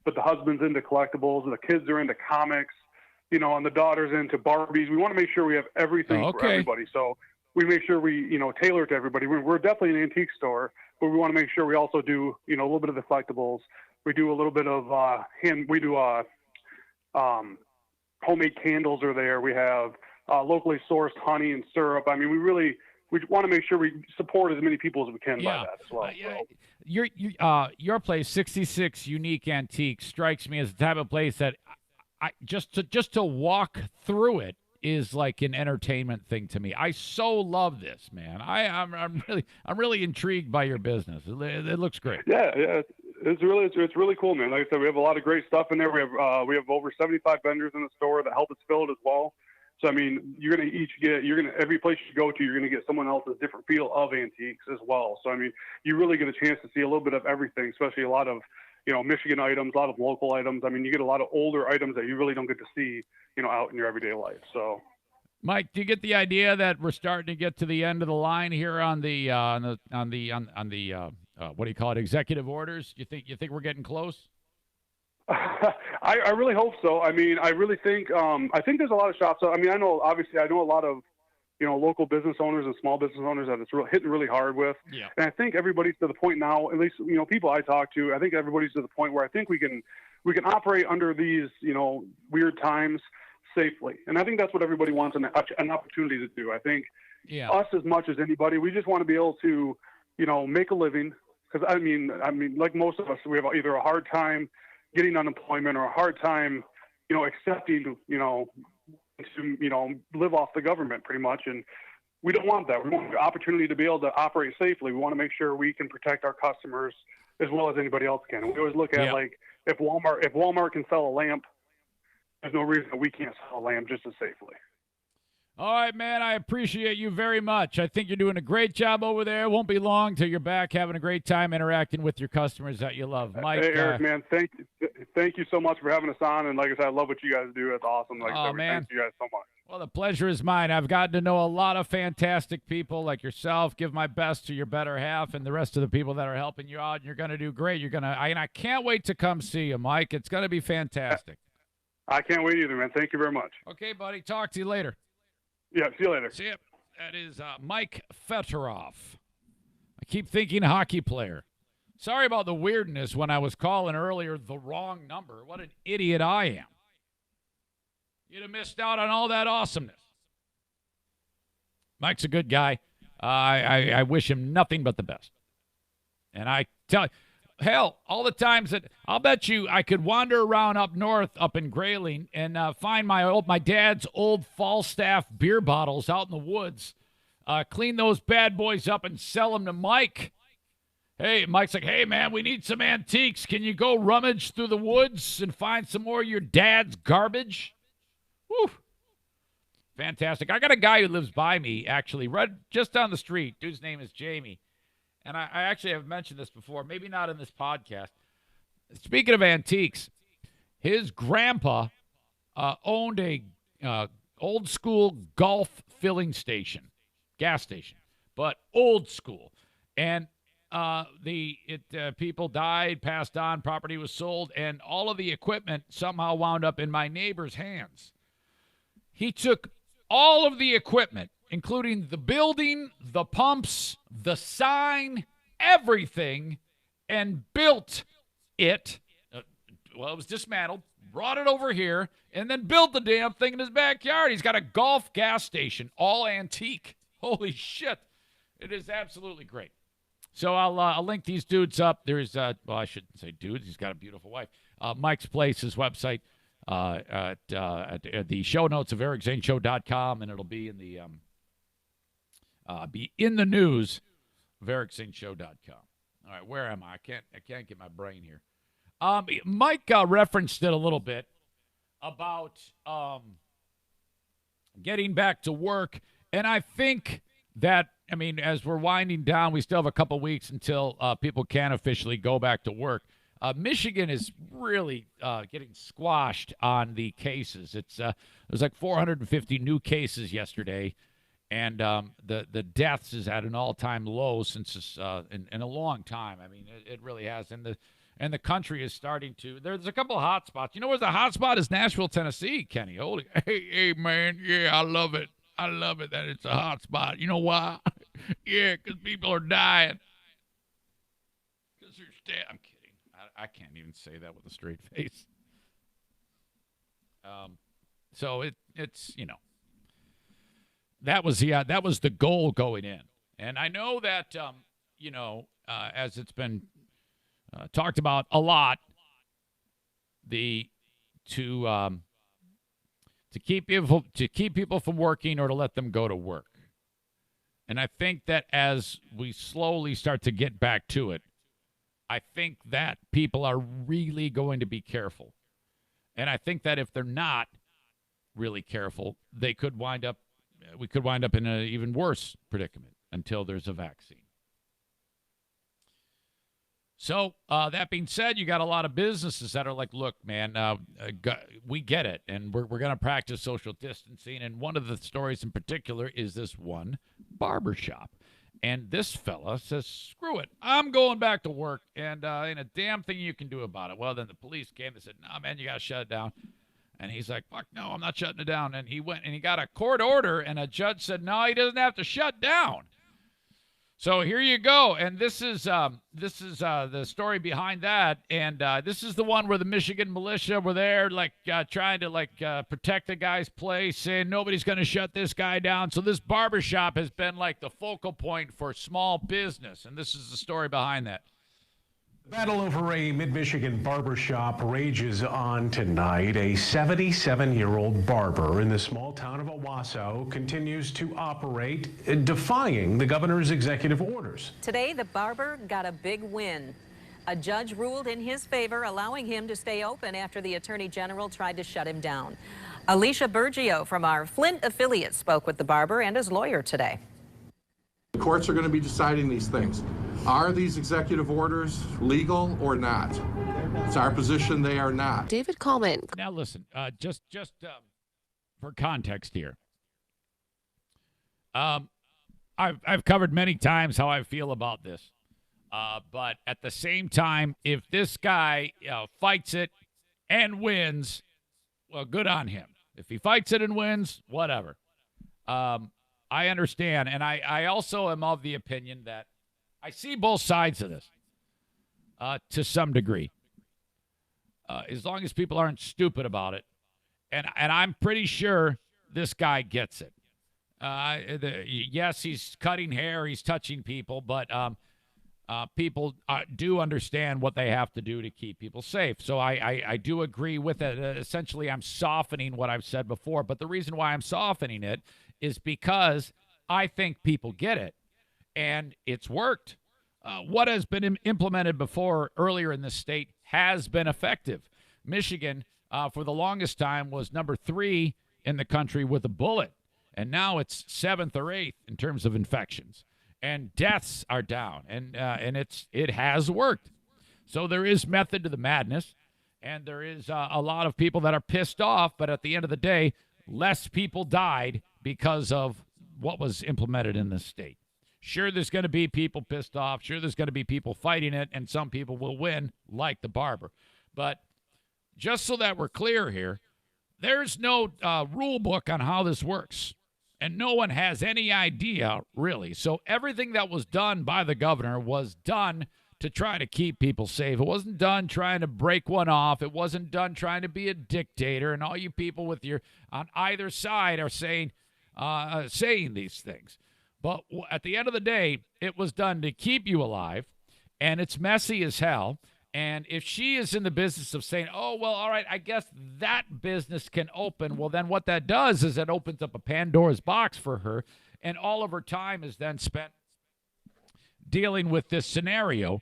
but the husband's into collectibles, and the kids are into comics, and the daughter's into Barbies, we want to make sure we have everything for everybody. So we make sure we, tailor it to everybody. We're definitely an antique store, but we want to make sure we also do, a little bit of the collectibles. We do a little bit of homemade candles are there. We have locally sourced honey and syrup. I mean, we want to make sure we support as many people as we can by that as well. Your place, 66 Unique Antiques, strikes me as the type of place that I just to walk through it is like an entertainment thing to me. I so love this, man. I'm really intrigued by your business. It looks great. Yeah, it's really cool, man. Like I said, we have a lot of great stuff in there. We have over 75 vendors in the store that help us fill it as well. So I mean, every place you go to, you're gonna get someone else's different feel of antiques as well. So I mean, you really get a chance to see a little bit of everything, especially a lot of Michigan items, a lot of local items. I mean, you get a lot of older items that you really don't get to see, out in your everyday life. So, Mike, do you get the idea that we're starting to get to the end of the line here on the what do you call it, executive orders? You think we're getting close? I really hope so. I mean, I really think there's a lot of shops. I mean, I know a lot of local business owners and small business owners that it's hitting really hard with. Yeah. And I think everybody's to the point now, at least, people I talk to, I think everybody's to the point where I think we can operate under these, weird times safely. And I think that's what everybody wants, an opportunity to do. I think us, as much as anybody, we just want to be able to, make a living. Because I mean, like most of us, we have either a hard time getting unemployment or a hard time, accepting, to live off the government pretty much. And we don't want that. We want the opportunity to be able to operate safely. We want to make sure we can protect our customers as well as anybody else can. And we always look at like, if Walmart can sell a lamp, there's no reason that we can't sell a lamp just as safely. All right, man, I appreciate you very much. I think you're doing a great job over there. It won't be long till you're back having a great time interacting with your customers that you love. Mike. Hey, Eric, man, thank you so much for having us on. And like I said, I love what you guys do. It's awesome. Like I said, man. Thank you guys so much. Well, the pleasure is mine. I've gotten to know a lot of fantastic people like yourself. Give my best to your better half and the rest of the people that are helping you out. And you're going to do great. I can't wait to come see you, Mike. It's going to be fantastic. I can't wait either, man. Thank you very much. Okay, buddy. Talk to you later. Yeah, see you later. See ya. That is Mike Fetteroff. I keep thinking hockey player. Sorry about the weirdness when I was calling earlier the wrong number. What an idiot I am. You'd have missed out on all that awesomeness. Mike's a good guy. I wish him nothing but the best. And I tell you, hell, all the times that I'll bet you I could wander around up north, up in Grayling, and find my dad's old Falstaff beer bottles out in the woods, clean those bad boys up and sell them to Mike. Hey, Mike's like, hey, man, we need some antiques. Can you go rummage through the woods and find some more of your dad's garbage? Woo. Fantastic. I got a guy who lives by me, actually, right just down the street. Dude's name is Jamie. And I actually have mentioned this before, maybe not in this podcast. Speaking of antiques, his grandpa owned a old school golf filling station, gas station, but old school. And people died, passed on, property was sold, and all of the equipment somehow wound up in my neighbor's hands. He took all of the equipment, including the building, the pumps, the sign, everything, and built it. It was dismantled, brought it over here, and then built the damn thing in his backyard. He's got a golf gas station, all antique. Holy shit. It is absolutely great. So I'll link these dudes up. There's, I shouldn't say dudes. He's got a beautiful wife. Mike's Place, his website, at the show notes of EricZaneShow.com, and it'll be in the news of EricZaneShow.com. All right, where am I? I can't get my brain here. Mike referenced it a little bit. about getting back to work. And I think that, I mean, as we're winding down, we still have a couple weeks until people can officially go back to work. Michigan is really getting squashed on the cases. There's like 450 new cases yesterday, and the deaths is at an all-time low since in a long time. I mean, it really has. And the country is starting to. There's a couple of hot spots. You know where the hot spot is? Nashville, Tennessee. Kenny, holy, hey man, yeah, I love it. I love it that it's a hot spot. You know why? Yeah, because people are dying. Because they're dead. I'm kidding. I can't even say that with a straight face. So it's that was the goal going in, and I know that as it's been talked about a lot, to keep people from working or to let them go to work. And I think that as we slowly start to get back to it, I think that people are really going to be careful. And I think that if they're not really careful, we could wind up in an even worse predicament until there's a vaccine. So that being said, you got a lot of businesses that are like, look, man, we get it, and we're going to practice social distancing. And one of the stories in particular is this one barbershop. And this fella says, screw it, I'm going back to work, and ain't a damn thing you can do about it. Well, then the police came and said, no, man, you got to shut it down. And he's like, fuck no, I'm not shutting it down. And he went and he got a court order, and a judge said, no, he doesn't have to shut down. So here you go, and this is the story behind that, and this is the one where the Michigan militia were there, trying to protect the guy's place, saying nobody's going to shut this guy down. So this barbershop has been like the focal point for small business, and this is the story behind that. Battle over a mid-Michigan barbershop rages on tonight. A 77-year-old barber in the small town of Owasso continues to operate, defying the governor's executive orders. Today, the barber got a big win. A judge ruled in his favor, allowing him to stay open after the attorney general tried to shut him down. Alicia Bergio from our Flint affiliate spoke with the barber and his lawyer today. The courts are going to be deciding these things. Are these executive orders legal or not? It's our position they are not. David Coleman. Now listen, just for context here. I've covered many times how I feel about this. But at the same time, if this guy fights it and wins, well, good on him. If he fights it and wins, whatever. I understand. And I also am of the opinion that I see both sides of this to some degree. As long as people aren't stupid about it. And I'm pretty sure this guy gets it. Yes, he's cutting hair, he's touching people, but people do understand what they have to do to keep people safe. So I do agree with it. Essentially, I'm softening what I've said before. But the reason why I'm softening it is because I think people get it. And it's worked. What has been implemented before earlier in this state has been effective. Michigan, for the longest time, was number 3 in the country with a bullet. And now it's 7th or 8th in terms of infections. And deaths are down. And it has worked. So there is method to the madness. And there is a lot of people that are pissed off. But at the end of the day, less people died because of what was implemented in this state. Sure, there's going to be people pissed off. Sure, there's going to be people fighting it, and some people will win, like the barber. But just so that we're clear here, there's no rule book on how this works, and no one has any idea, really. So everything that was done by the governor was done to try to keep people safe. It wasn't done trying to break one off. It wasn't done trying to be a dictator, and all you people with your on either side are saying these things. But at the end of the day, it was done to keep you alive, and it's messy as hell. And if she is in the business of saying, oh, well, all right, I guess that business can open, well, then what that does is it opens up a Pandora's box for her, and all of her time is then spent dealing with this scenario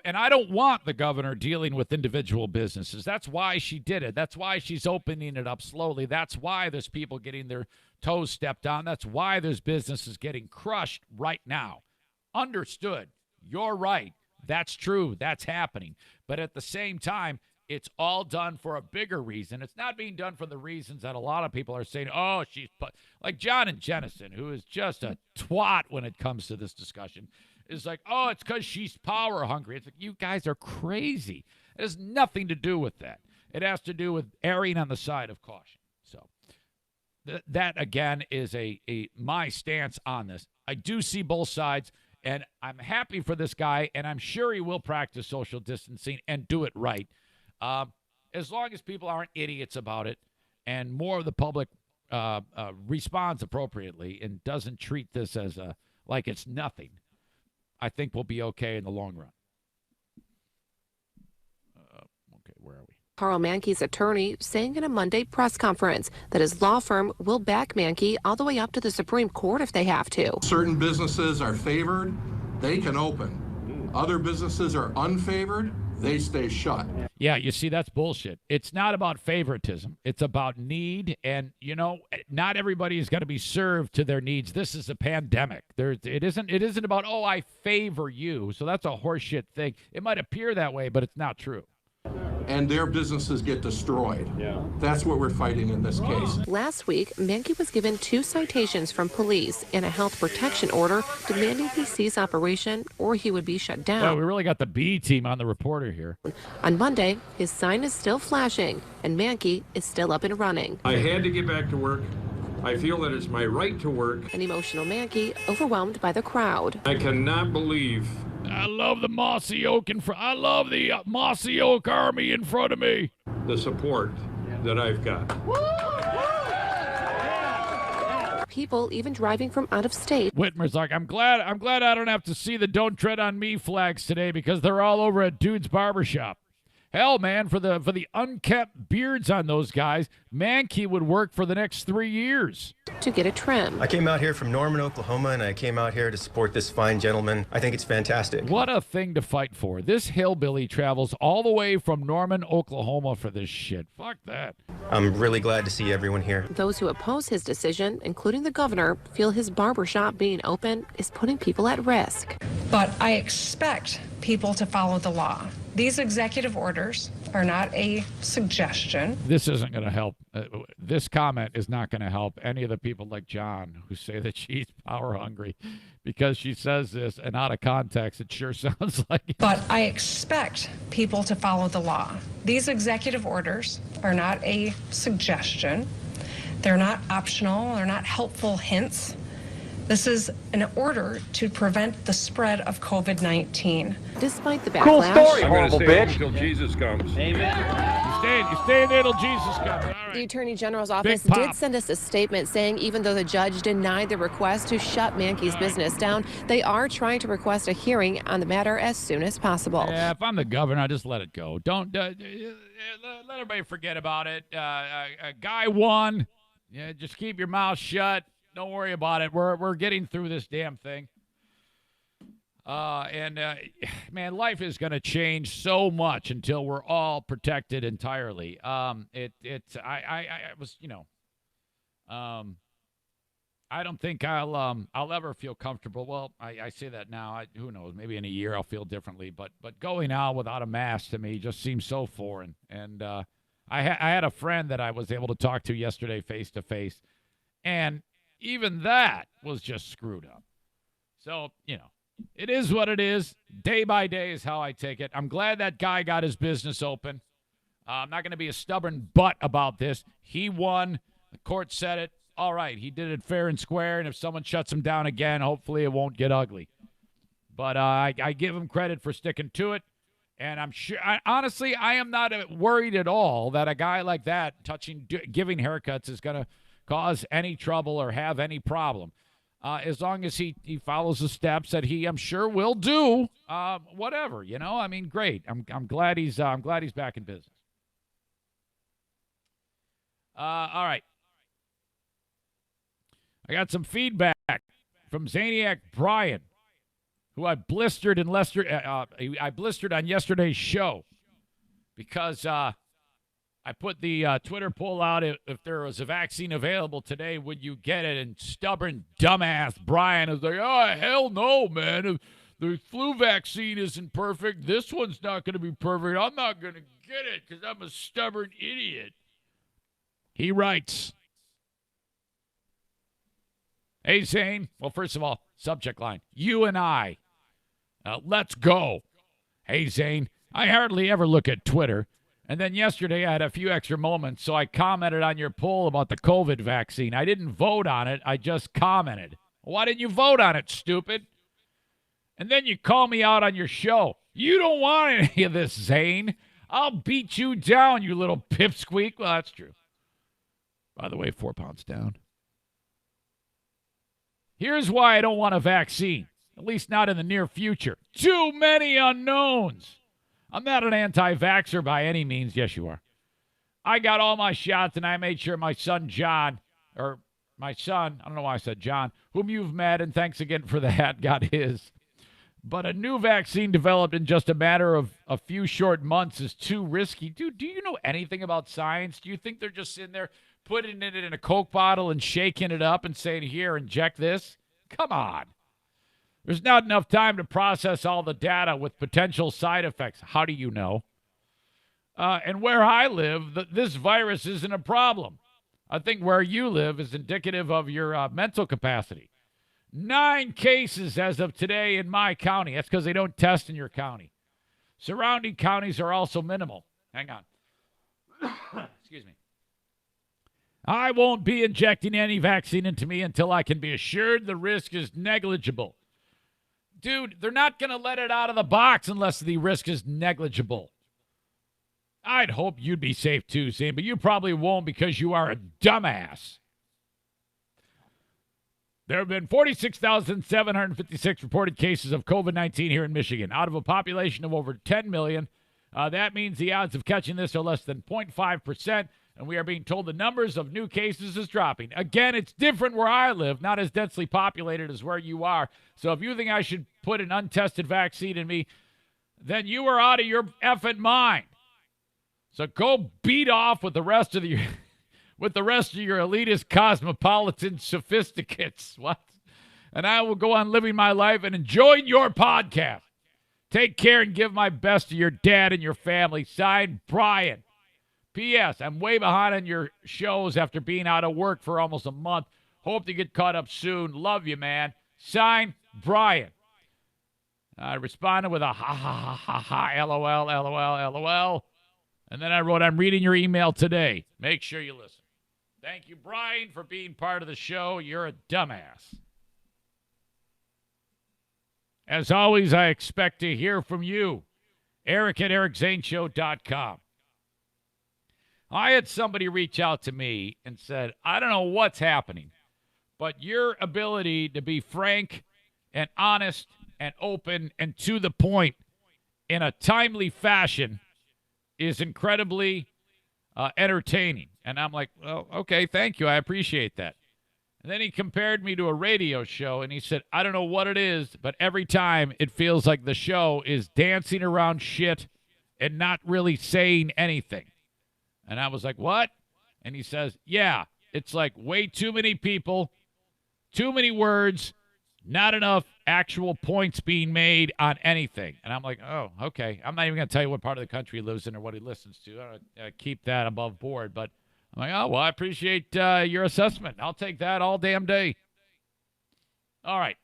and I don't want the governor dealing with individual businesses. That's why she did it. That's why she's opening it up slowly. That's why there's people getting their toes stepped on. That's why there's businesses getting crushed right now. Understood. You're right. That's true. That's happening. But at the same time, it's all done for a bigger reason. It's not being done for the reasons that a lot of people are saying, oh, like John and Jennison, who is just a twat when it comes to this discussion, is like, oh, it's because she's power hungry. It's like, you guys are crazy. It has nothing to do with that. It has to do with erring on the side of caution. So that again, is my stance on this. I do see both sides, and I'm happy for this guy, and I'm sure he will practice social distancing and do it right. As long as people aren't idiots about it and more of the public responds appropriately and doesn't treat this as like it's nothing, I think we'll be okay in the long run. Okay, where are we? Carl Mankey's attorney saying in a Monday press conference that his law firm will back Mankey all the way up to the Supreme Court if they have to. Certain businesses are favored, they can open. Other businesses are unfavored, they stay shut. Yeah, you see, that's bullshit. It's not about favoritism. It's about need, and, not everybody is going to be served to their needs. This is a pandemic. It isn't about, oh, I favor you. So that's a horseshit thing. It might appear that way, but it's not true. And their businesses get destroyed. Yeah. That's what we're fighting in this case. Last week, Mankey was given 2 citations from police and a health protection order demanding he cease operation or he would be shut down. Well, we really got the B team on the reporter here. On Monday, his sign is still flashing and Mankey is still up and running. I had to get back to work. I feel that it's my right to work. An emotional Mankey overwhelmed by the crowd. I cannot believe. I love the Mossy Oak I love the Mossy Oak Army in front of me. The support that I've got. People even driving from out of state. Whitmer's like, I'm glad I don't have to see the Don't Tread on Me flags today because they're all over at Dude's Barbershop. Hell, man, for the unkept beards on those guys, Mankey would work for the next 3 years. To get a trim. I came out here from Norman, Oklahoma, and I came out here to support this fine gentleman. I think it's fantastic. What a thing to fight for. This hillbilly travels all the way from Norman, Oklahoma for this shit. Fuck that. I'm really glad to see everyone here. Those who oppose his decision, including the governor, feel his barbershop being open is putting people at risk. But I expect people to follow the law. These executive orders are not a suggestion. This isn't going to help. This comment is not going to help any of the people like John who say that she's power hungry because she says this, and out of context, it sure sounds like it. But I expect people to follow the law. These executive orders are not a suggestion. They're not optional. They're not helpful hints. This is an order to prevent the spread of COVID-19. Despite the backlash, cool story, I'm going to horrible stay bitch. until Jesus comes. You stay in there till Jesus comes. All right. the Attorney General's office Big pop. did send us a statement saying even though the judge denied the request to shut Mankey's business down, they are trying to request a hearing on the matter as soon as possible. Yeah, if I'm the governor, I just let it go. Don't let everybody forget about it. Guy won. Yeah, just keep your mouth shut. Don't worry about it. We're getting through this damn thing. Man, life is going to change so much until we're all protected entirely. I don't think I'll ever feel comfortable. Well, I say that now. Who knows? Maybe in a year I'll feel differently. But going out without a mask to me just seems so foreign. And I had a friend that I was able to talk to yesterday face to face, and even that was just screwed up. So, it is what it is. Day by day is how I take it. I'm glad that guy got his business open. I'm not going to be a stubborn butt about this. He won. The court said it. All right, he did it fair and square, and if someone shuts him down again, hopefully it won't get ugly. But I give him credit for sticking to it, and I'm sure, honestly, I am not worried at all that a guy like that giving haircuts is going to cause any trouble or have any problem. As long as he follows the steps that I'm sure will do, whatever, great. I'm glad he's back in business. All right. I got some feedback from Zaniac Brian, who I blistered in I blistered on yesterday's show because I put the Twitter poll out. If there was a vaccine available today, would you get it? And stubborn dumbass Brian is like, oh, hell no, man. The flu vaccine isn't perfect. This one's not going to be perfect. I'm not going to get it because I'm a stubborn idiot. He writes, hey, Zane. Well, first of all, subject line, you and I. Let's go. Hey, Zane. I hardly ever look at Twitter. And then yesterday I had a few extra moments, so I commented on your poll about the COVID vaccine. I didn't vote on it. I just commented. Why didn't you vote on it, stupid? And then you call me out on your show. You don't want any of this, Zane. I'll beat you down, you little pipsqueak. Well, that's true. By the way, 4 pounds down. Here's why I don't want a vaccine, at least not in the near future. Too many unknowns. I'm not an anti-vaxxer by any means. Yes, you are. I got all my shots, and I made sure my son, John, I don't know why I said John, whom you've met, and thanks again for that, got his. But a new vaccine developed in just a matter of a few short months is too risky. Dude, do you know anything about science? Do you think they're just sitting there putting it in a Coke bottle and shaking it up and saying, here, inject this? Come on. There's not enough time to process all the data with potential side effects. How do you know? And where I live, this virus isn't a problem. I think where you live is indicative of your mental capacity. 9 cases as of today in my county. That's because they don't test in your county. Surrounding counties are also minimal. Hang on. Excuse me. I won't be injecting any vaccine into me until I can be assured the risk is negligible. Dude, they're not going to let it out of the box unless the risk is negligible. I'd hope you'd be safe too, Zane, but you probably won't because you are a dumbass. There have been 46,756 reported cases of COVID-19 here in Michigan, out of a population of over 10 million. That means the odds of catching this are less than 0.5%, and we are being told the numbers of new cases is dropping. Again, it's different where I live, not as densely populated as where you are. So if you think I should put an untested vaccine in me, then you are out of your effing mind. So go beat off with the rest of your elitist cosmopolitan sophisticates. What? And I will go on living my life and enjoying your podcast. Take care and give my best to your dad and your family. Signed, Brian. P.S. I'm way behind on your shows after being out of work for almost a month. Hope to get caught up soon. Love you, man. Signed, Brian. I responded with a ha ha ha ha ha, LOL, LOL, LOL. And then I wrote, I'm reading your email today. Make sure you listen. Thank you, Brian, for being part of the show. You're a dumbass. As always, I expect to hear from you. Eric at ericzaneshow.com. I had somebody reach out to me and said, I don't know what's happening, but your ability to be frank and honest and open and to the point in a timely fashion is incredibly entertaining. And I'm like, well, okay, thank you. I appreciate that. And then he compared me to a radio show, and he said, I don't know what it is, but every time it feels like the show is dancing around shit and not really saying anything. And I was like, what? And he says, yeah, it's like way too many people, too many words, not enough actual points being made on anything. And I'm like, oh, okay. I'm not even going to tell you what part of the country he lives in or what he listens to. I don't keep that above board. But I'm like, oh, well, I appreciate your assessment. I'll take that all damn day. All right.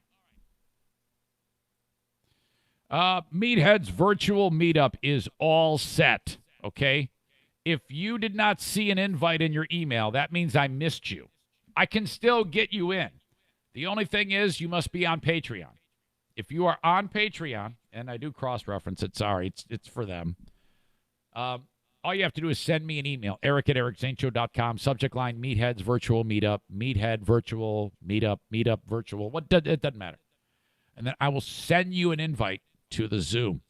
Meathead's virtual meetup is all set, okay? If you did not see an invite in your email, that means I missed you. I can still get you in. The only thing is you must be on Patreon. If you are on Patreon, and I do cross-reference it, sorry, it's for them. All you have to do is send me an email, Eric at ericzaneshow.com, subject line, Meathead's virtual meetup, Meathead virtual meetup, meetup virtual. It doesn't matter. And then I will send you an invite to the Zoom.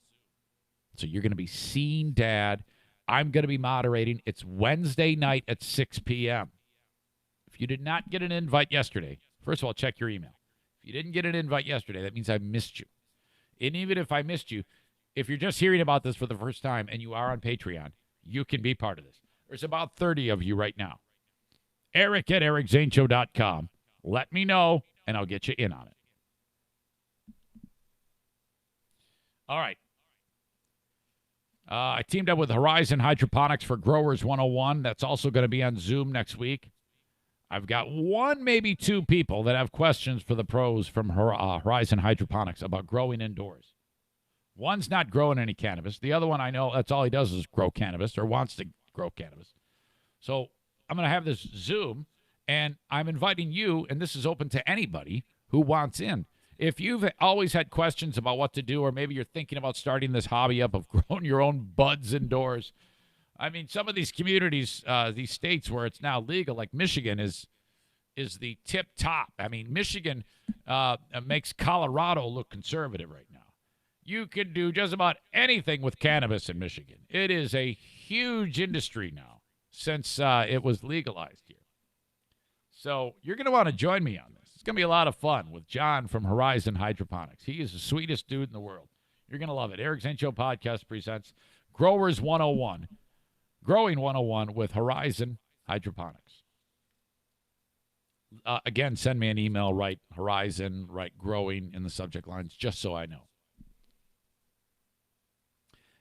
So you're going to be seeing Dad. I'm going to be moderating. It's Wednesday night at 6 p.m. If you did not get an invite yesterday, first of all, check your email. If you didn't get an invite yesterday, that means I missed you. And even if I missed you, if you're just hearing about this for the first time and you are on Patreon, you can be part of this. There's about 30 of you right now. Eric at ericzaneshow.com. Let me know, and I'll get you in on it. All right. I teamed up with Horizon Hydroponics for Growers 101. That's also going to be on Zoom next week. I've got one, maybe two people that have questions for the pros from Horizon Hydroponics about growing indoors. One's not growing any cannabis. The other one, I know that's all he does is grow cannabis or wants to grow cannabis. So I'm going to have this Zoom, and I'm inviting you, and this is open to anybody who wants in. If you've always had questions about what to do, or maybe you're thinking about starting this hobby up of growing your own buds indoors, I mean, some of these communities, these states where it's now legal, like Michigan, is the tip top. I mean, Michigan makes Colorado look conservative right now. You can do just about anything with cannabis in Michigan. It is a huge industry now since it was legalized here. So you're going to want to join me on this. It's going to be a lot of fun with John from Horizon Hydroponics. He is the sweetest dude in the world. You're going to love it. Eric Zane Show Podcast presents Growers 101, Growing 101 with Horizon Hydroponics. Again, send me an email, write Horizon, write Growing in the subject lines, just so I know.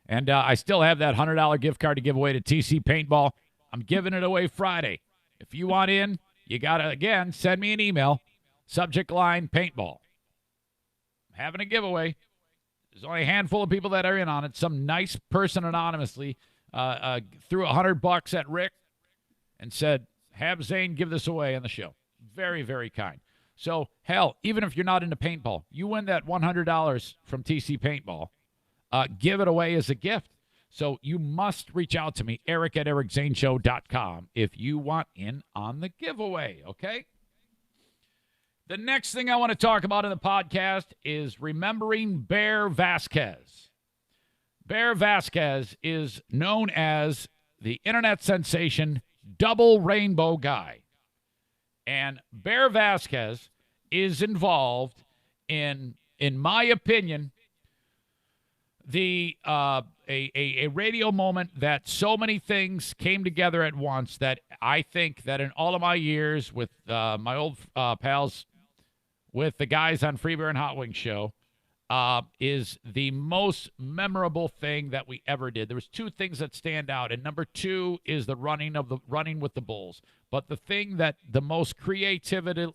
And I still have that $100 gift card to give away to TC Paintball. I'm giving it away Friday. If you want in, you got to, again, send me an email. Subject line, paintball. I'm having a giveaway. There's only a handful of people that are in on it. Some nice person anonymously threw $100 at Rick and said, have Zane give this away on the show. Very, very kind. So, hell, even if you're not into paintball, you win that $100 from TC Paintball. Give it away as a gift. So you must reach out to me, Eric at ericzaneshow.com, if you want in on the giveaway, okay? The next thing I want to talk about in the podcast is remembering Bear Vasquez. Bear Vasquez is known as the internet sensation Double Rainbow Guy. And Bear Vasquez is involved in my opinion, the a radio moment that so many things came together at once that I think that in all of my years with my old pals with the guys on Free Beer and Hot Wings show is the most memorable thing that we ever did. There was two things that stand out, and number two is the running with the Bulls. But the thing that the most creatively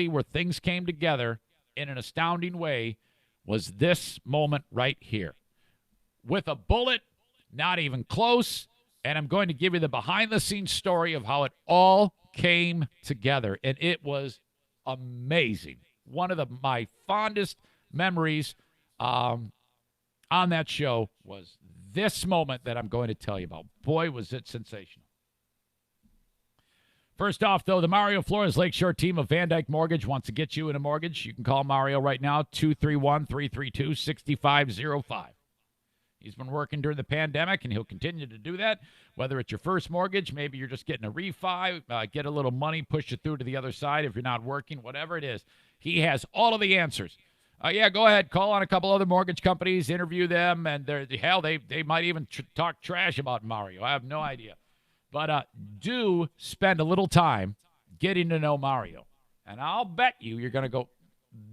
where things came together in an astounding way was this moment right here. With a bullet, not even close, and I'm going to give you the behind-the-scenes story of how it all came together, and it was amazing. One of my fondest memories on that show was this moment that I'm going to tell you about. Boy, was it sensational. First off, though, the Mario Flores Lakeshore team of Van Dyke Mortgage wants to get you in a mortgage. You can call Mario right now, 231-332-6505. He's been working during the pandemic, and he'll continue to do that. Whether it's your first mortgage, maybe you're just getting a refi, get a little money, push you through to the other side if you're not working, whatever it is. He has all of the answers. Yeah, go ahead. Call on a couple other mortgage companies, interview them, and they might even talk trash about Mario. I have no idea. But do spend a little time getting to know Mario. And I'll bet you're going to go,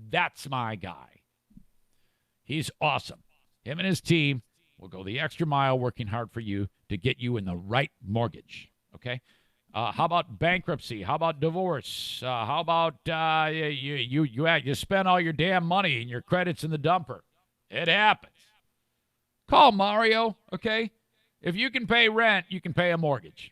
that's my guy. He's awesome. Him and his team will go the extra mile working hard for you to get you in the right mortgage. Okay? How about bankruptcy? How about divorce? How about you spend all your damn money and your credit's in the dumper? It happens. Call Mario, okay? If you can pay rent, you can pay a mortgage.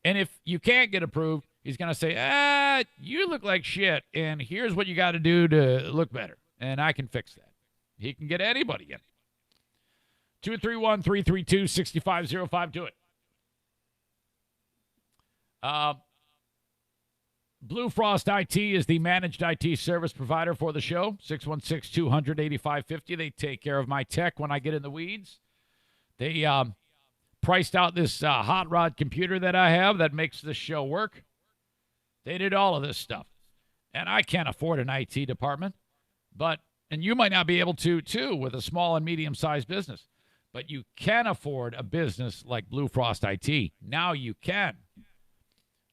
And if you can't get approved, he's going to say, you look like shit, and here's what you got to do to look better. And I can fix that. He can get anybody in. 231-332-6505. Do it. Blue Frost IT is the managed IT service provider for the show. 616-200-8550. They take care of my tech when I get in the weeds. They priced out this hot rod computer that I have that makes this show work. They did all of this stuff. And I can't afford an IT department, but And you might not be able to, too, with a small and medium-sized business. But you can afford a business like Blue Frost IT. Now you can.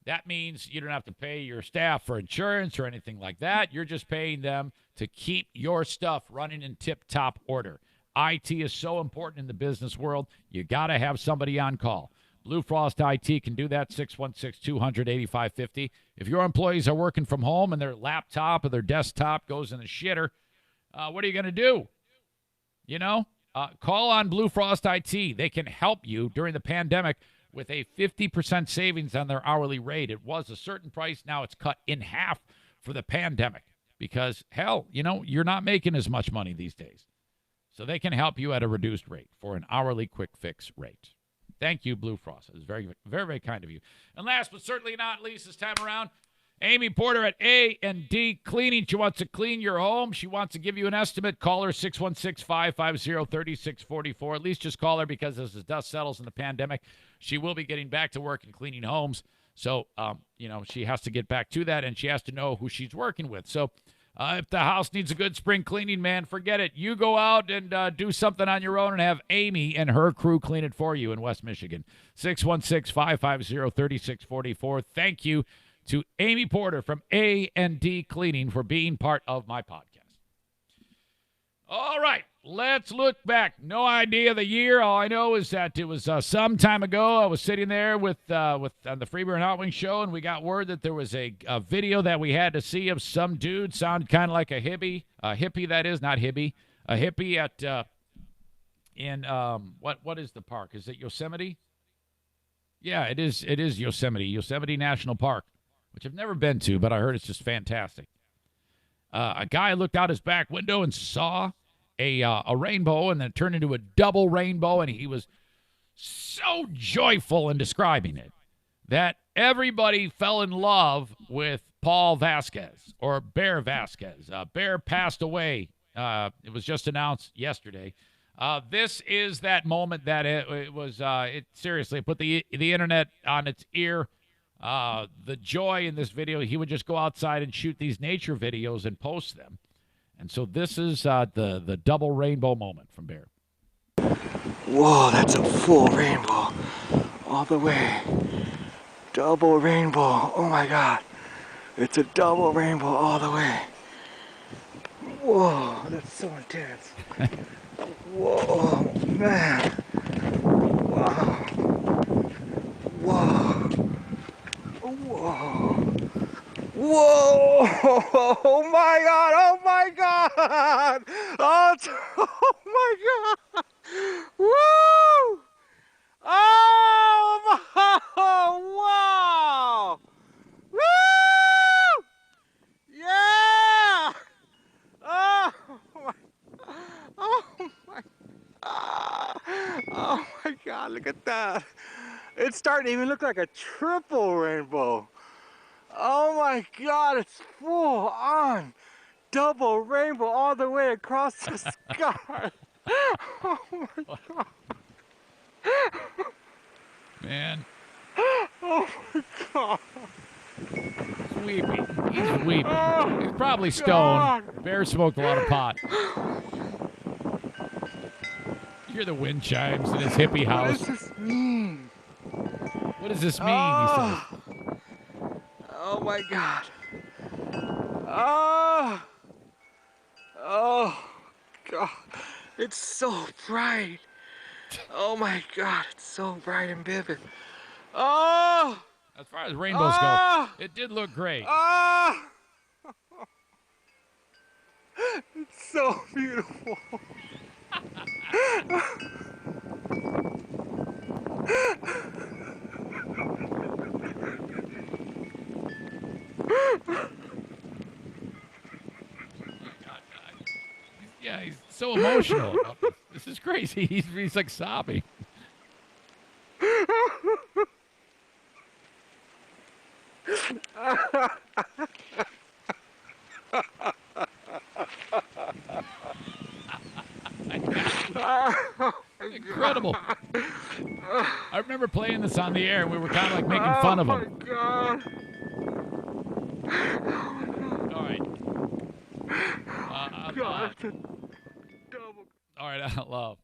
That means you don't have to pay your staff for insurance or anything like that. You're just paying them to keep your stuff running in tip-top order. IT is so important in the business world. You got to have somebody on call. Blue Frost IT can do that, 616-200-8550. If your employees are working from home and their laptop or their desktop goes in the shitter, what are you going to do? You know, call on Blue Frost IT. They can help you during the pandemic with a 50% savings on their hourly rate. It was a certain price. Now it's cut in half for the pandemic because, hell, you know, you're not making as much money these days. So they can help you at a reduced rate for an hourly quick fix rate. Thank you, Blue Frost. It was very, very, very kind of you. And last but certainly not least this time around, Amy Porter at A&D Cleaning. She wants to clean your home. She wants to give you an estimate. Call her 616-550-3644. At least just call her because as the dust settles in the pandemic, she will be getting back to work and cleaning homes. So, you know, she has to get back to that, and she has to know who she's working with. So if the house needs a good spring cleaning, man, forget it. You go out and do something on your own and have Amy and her crew clean it for you in West Michigan. 616-550-3644. Thank you to Amy Porter from A&D Cleaning for being part of my podcast. All right, let's look back. No idea the year. All I know is that it was some time ago. I was sitting there with on the Freeburg and Hot Wings show, and we got word that there was a video that we had to see of some dude sounded kind of like a hippie that is, not hippie, a hippie at in what is the park? Is it Yosemite? Yeah, it is Yosemite National Park, which I've never been to, but I heard it's just fantastic. A guy looked out his back window and saw a rainbow, and then it turned into a double rainbow, and he was so joyful in describing it that everybody fell in love with Paul Vasquez, or Bear Vasquez. Bear passed away. It was just announced yesterday. This is that moment that it was, seriously, put the internet on its ear. The joy in this video, he would just go outside and shoot these nature videos and post them. And so this is the double rainbow moment from Bear. Whoa, that's a full rainbow all the way. Double rainbow. Oh my God. It's a double rainbow all the way. Whoa, that's so intense. Whoa, man. Wow. Whoa. Whoa. Whoa! Oh my God! Oh my God! Oh my God! Woo! Oh my! Wow! Woo! Yeah! Oh my! Oh my! Oh my God! Look at that! It's starting to even look like a triple rainbow. Oh my God, it's full on double rainbow all the way across the sky. Oh my God. Man. Oh my God. He's weeping. He's weeping. Oh, He's probably stoned. God. Bear smoked a lot of pot. You hear the wind chimes in his hippie house. What does this mean? What does this mean, he says. Oh my God. Oh. Oh God. It's so bright. Oh my God. It's so bright and vivid. Oh. As far as rainbows go, it did look great. Oh. It's so beautiful. Yeah, he's so emotional about this. This is crazy. He's like sobbing. Incredible. I remember playing this on the air, and we were kind of like making fun of him. Oh my God. All right. God, that's a double. All right, I love.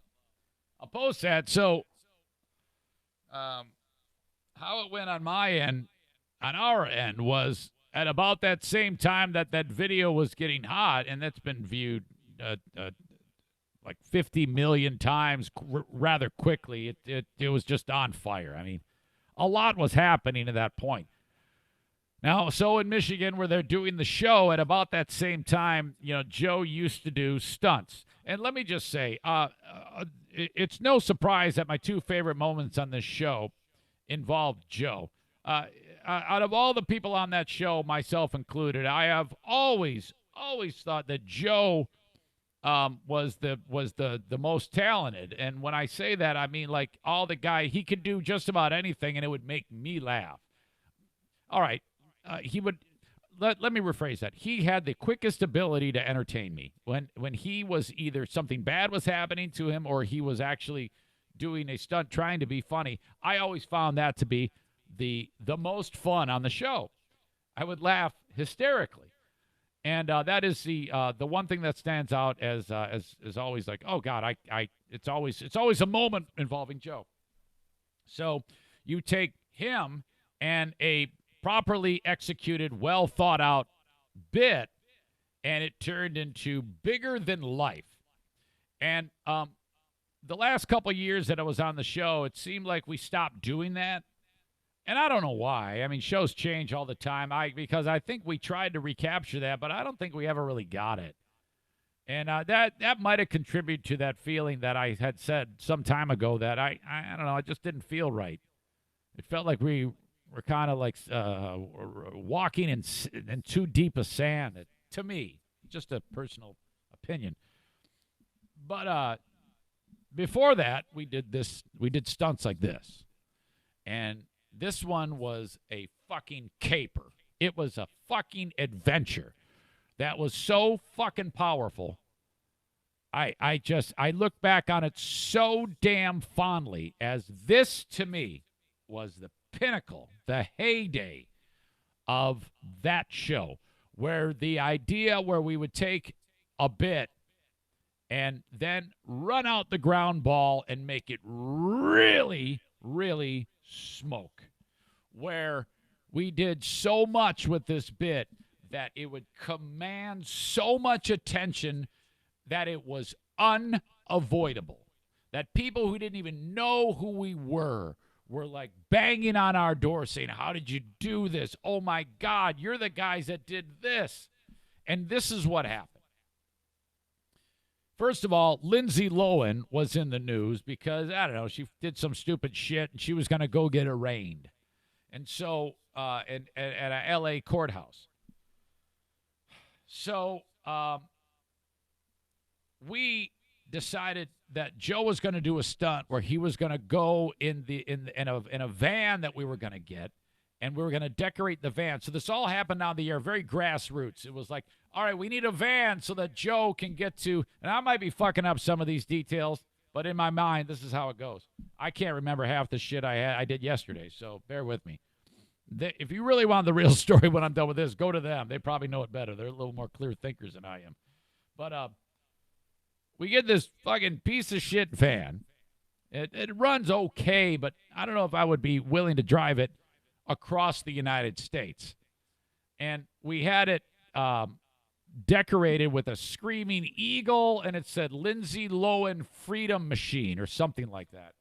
I'll post that. So, how it went on my end, on our end, was at about that same time that video was getting hot, and that's been viewed like 50 million times rather quickly. It was just on fire. I mean, a lot was happening at that point. Now, so in Michigan, where they're doing the show at about that same time, Joe used to do stunts. And let me just say, it's no surprise that my two favorite moments on this show involved Joe. Out of all the people on that show, myself included, I have always thought that Joe was the most talented. And when I say that, I mean like all the guy, he could do just about anything, and it would make me laugh. All right. He would let me rephrase that. He had the quickest ability to entertain me. When he was either something bad was happening to him or he was actually doing a stunt trying to be funny, I always found that to be the most fun on the show. I would laugh hysterically. And that is the one thing that stands out as always like, oh God, it's always a moment involving Joe. So you take him and a properly executed, well thought out bit, and it turned into bigger than life. And the last couple of years that I was on the show, it seemed like we stopped doing that. And I don't know why. I mean, shows change all the time. Because I think we tried to recapture that, but I don't think we ever really got it. And that might have contributed to that feeling that I had said some time ago that I don't know, it just didn't feel right. It felt like we were kind of like walking in too deep a sand, to me. Just a personal opinion. But before that, we did stunts like this. And this one was a fucking caper. It was a fucking adventure that was so fucking powerful. I look back on it so damn fondly, as this to me was the pinnacle, the heyday of that show, where the idea where we would take a bit and then run out the ground ball and make it really, really smoke, where we did so much with this bit that it would command so much attention that it was unavoidable, that people who didn't even know who we were like banging on our door saying, how did you do this? Oh my God, you're the guys that did this. And this is what happened. First of all, Lindsay Lohan was in the news because, I don't know, she did some stupid shit and she was going to go get arraigned. And so, at a L.A. courthouse. So, we decided that Joe was going to do a stunt where he was going to go in a van that we were going to get, and we were going to decorate the van. So this all happened on the air, very grassroots. It was like, all right, we need a van so that Joe can get to, and I might be fucking up some of these details, but in my mind, this is how it goes. I can't remember half the shit I did yesterday, so bear with me. If you really want the real story when I'm done with this, go to them. They probably know it better. They're a little more clear thinkers than I am. But we get this fucking piece of shit van. It runs okay, but I don't know if I would be willing to drive it across the United States. And we had it decorated with a screaming eagle, and it said Lindsay Lohan Freedom Machine or something like that.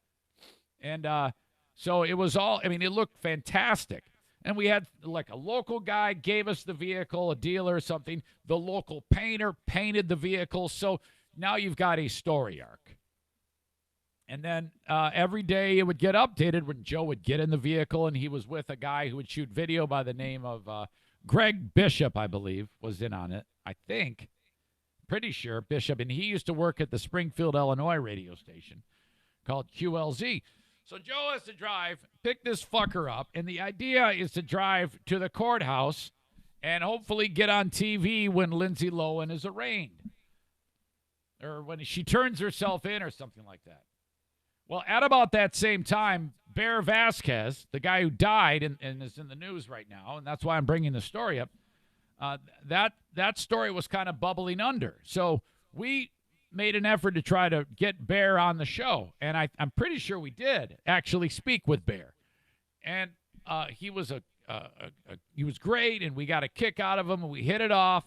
And so it was all, I mean, it looked fantastic. And we had, like, a local guy gave us the vehicle, a dealer or something. The local painter painted the vehicle. So now you've got a story arc. And then every day it would get updated when Joe would get in the vehicle, and he was with a guy who would shoot video by the name of Greg Bishop, I believe, was in on it. I think. Pretty sure Bishop. And he used to work at the Springfield, Illinois radio station called QLZ. So Joe has to drive, pick this fucker up, and the idea is to drive to the courthouse and hopefully get on TV when Lindsay Lohan is arraigned. Or when she turns herself in or something like that. Well, at about that same time, Bear Vasquez, the guy who died and is in the news right now, and that's why I'm bringing the story up, that story was kind of bubbling under. So we made an effort to try to get Bear on the show, and I'm pretty sure we did actually speak with Bear, and he was he was great, and we got a kick out of him, and we hit it off,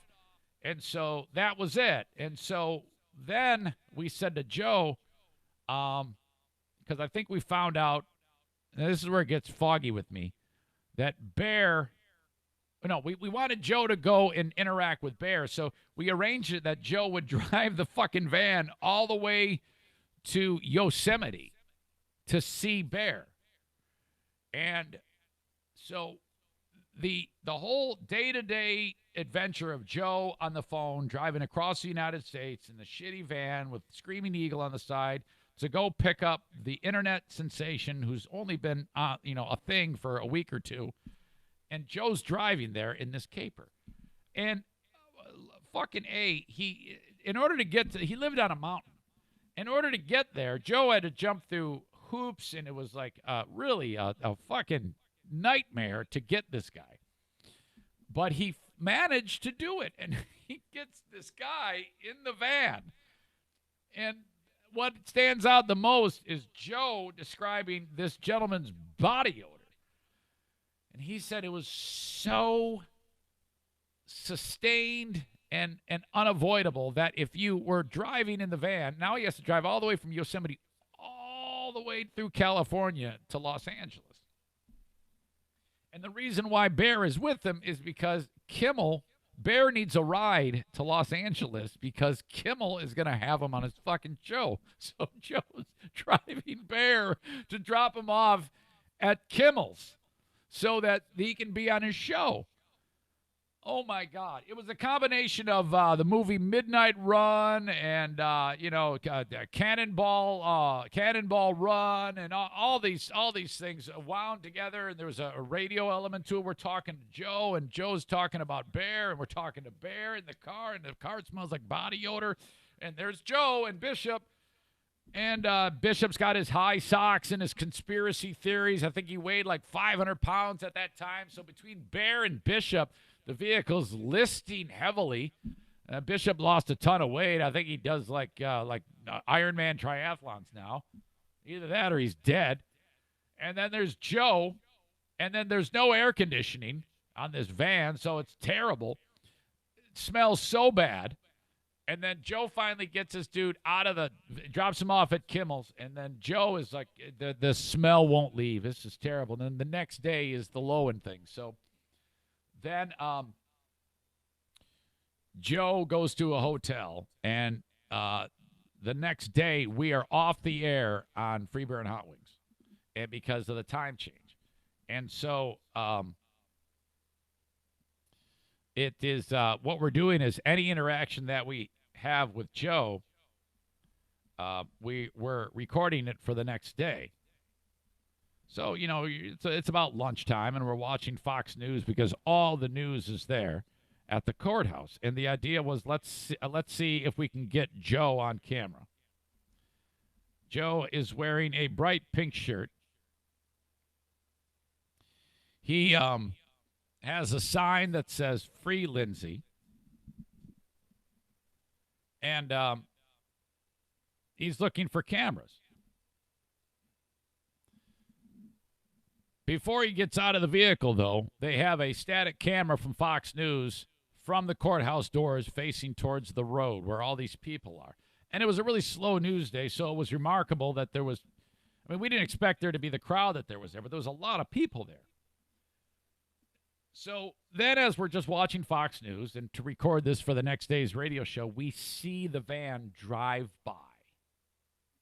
and so that was it. And so then we said to Joe, because I think we found out, and this is where it gets foggy with me, that Bear. No, we wanted Joe to go and interact with Bear, so we arranged it that Joe would drive the fucking van all the way to Yosemite to see Bear. And so the whole day-to-day adventure of Joe on the phone driving across the United States in the shitty van with Screaming Eagle on the side to go pick up the internet sensation who's only been a thing for a week or two. And Joe's driving there in this caper. And fucking in order to get to, he lived on a mountain. In order to get there, Joe had to jump through hoops, and it was like really a fucking nightmare to get this guy. But he managed to do it, and he gets this guy in the van. And what stands out the most is Joe describing this gentleman's body odor. And he said it was so sustained and unavoidable that if you were driving in the van, now he has to drive all the way from Yosemite all the way through California to Los Angeles. And the reason why Bear is with him is because Bear needs a ride to Los Angeles because Kimmel is going to have him on his fucking show. So Joe's driving Bear to drop him off at Kimmel's so that he can be on his show. Oh, my God. It was a combination of the movie Midnight Run and, Cannonball Run and all these things wound together. And there was a radio element to it. We're talking to Joe, and Joe's talking about Bear, and we're talking to Bear in the car, and the car smells like body odor. And there's Joe and Bishop. And Bishop's got his high socks and his conspiracy theories. I think he weighed like 500 pounds at that time. So between Bear and Bishop, the vehicle's listing heavily. Bishop lost a ton of weight. I think he does like Ironman triathlons now. Either that or he's dead. And then there's Joe. And then there's no air conditioning on this van, so it's terrible. It smells so bad. And then Joe finally gets this dude drops him off at Kimmel's. And then Joe is like, the smell won't leave. This is terrible. And then the next day is the Lowen thing. So then Joe goes to a hotel. And the next day we are off the air on Free Beer and Hot Wings. And because of the time change. And so it is what we're doing is any interaction that we have with Joe, we're recording it for the next day. So, it's about lunchtime, and we're watching Fox News because all the news is there at the courthouse. And the idea was let's see if we can get Joe on camera. Joe is wearing a bright pink shirt. He has a sign that says Free Lindsay. And he's looking for cameras. Before he gets out of the vehicle, though, they have a static camera from Fox News from the courthouse doors facing towards the road where all these people are. And it was a really slow news day, so it was remarkable that there was, we didn't expect there to be the crowd that there was there, but there was a lot of people there. So then as we're just watching Fox News, and to record this for the next day's radio show, we see the van drive by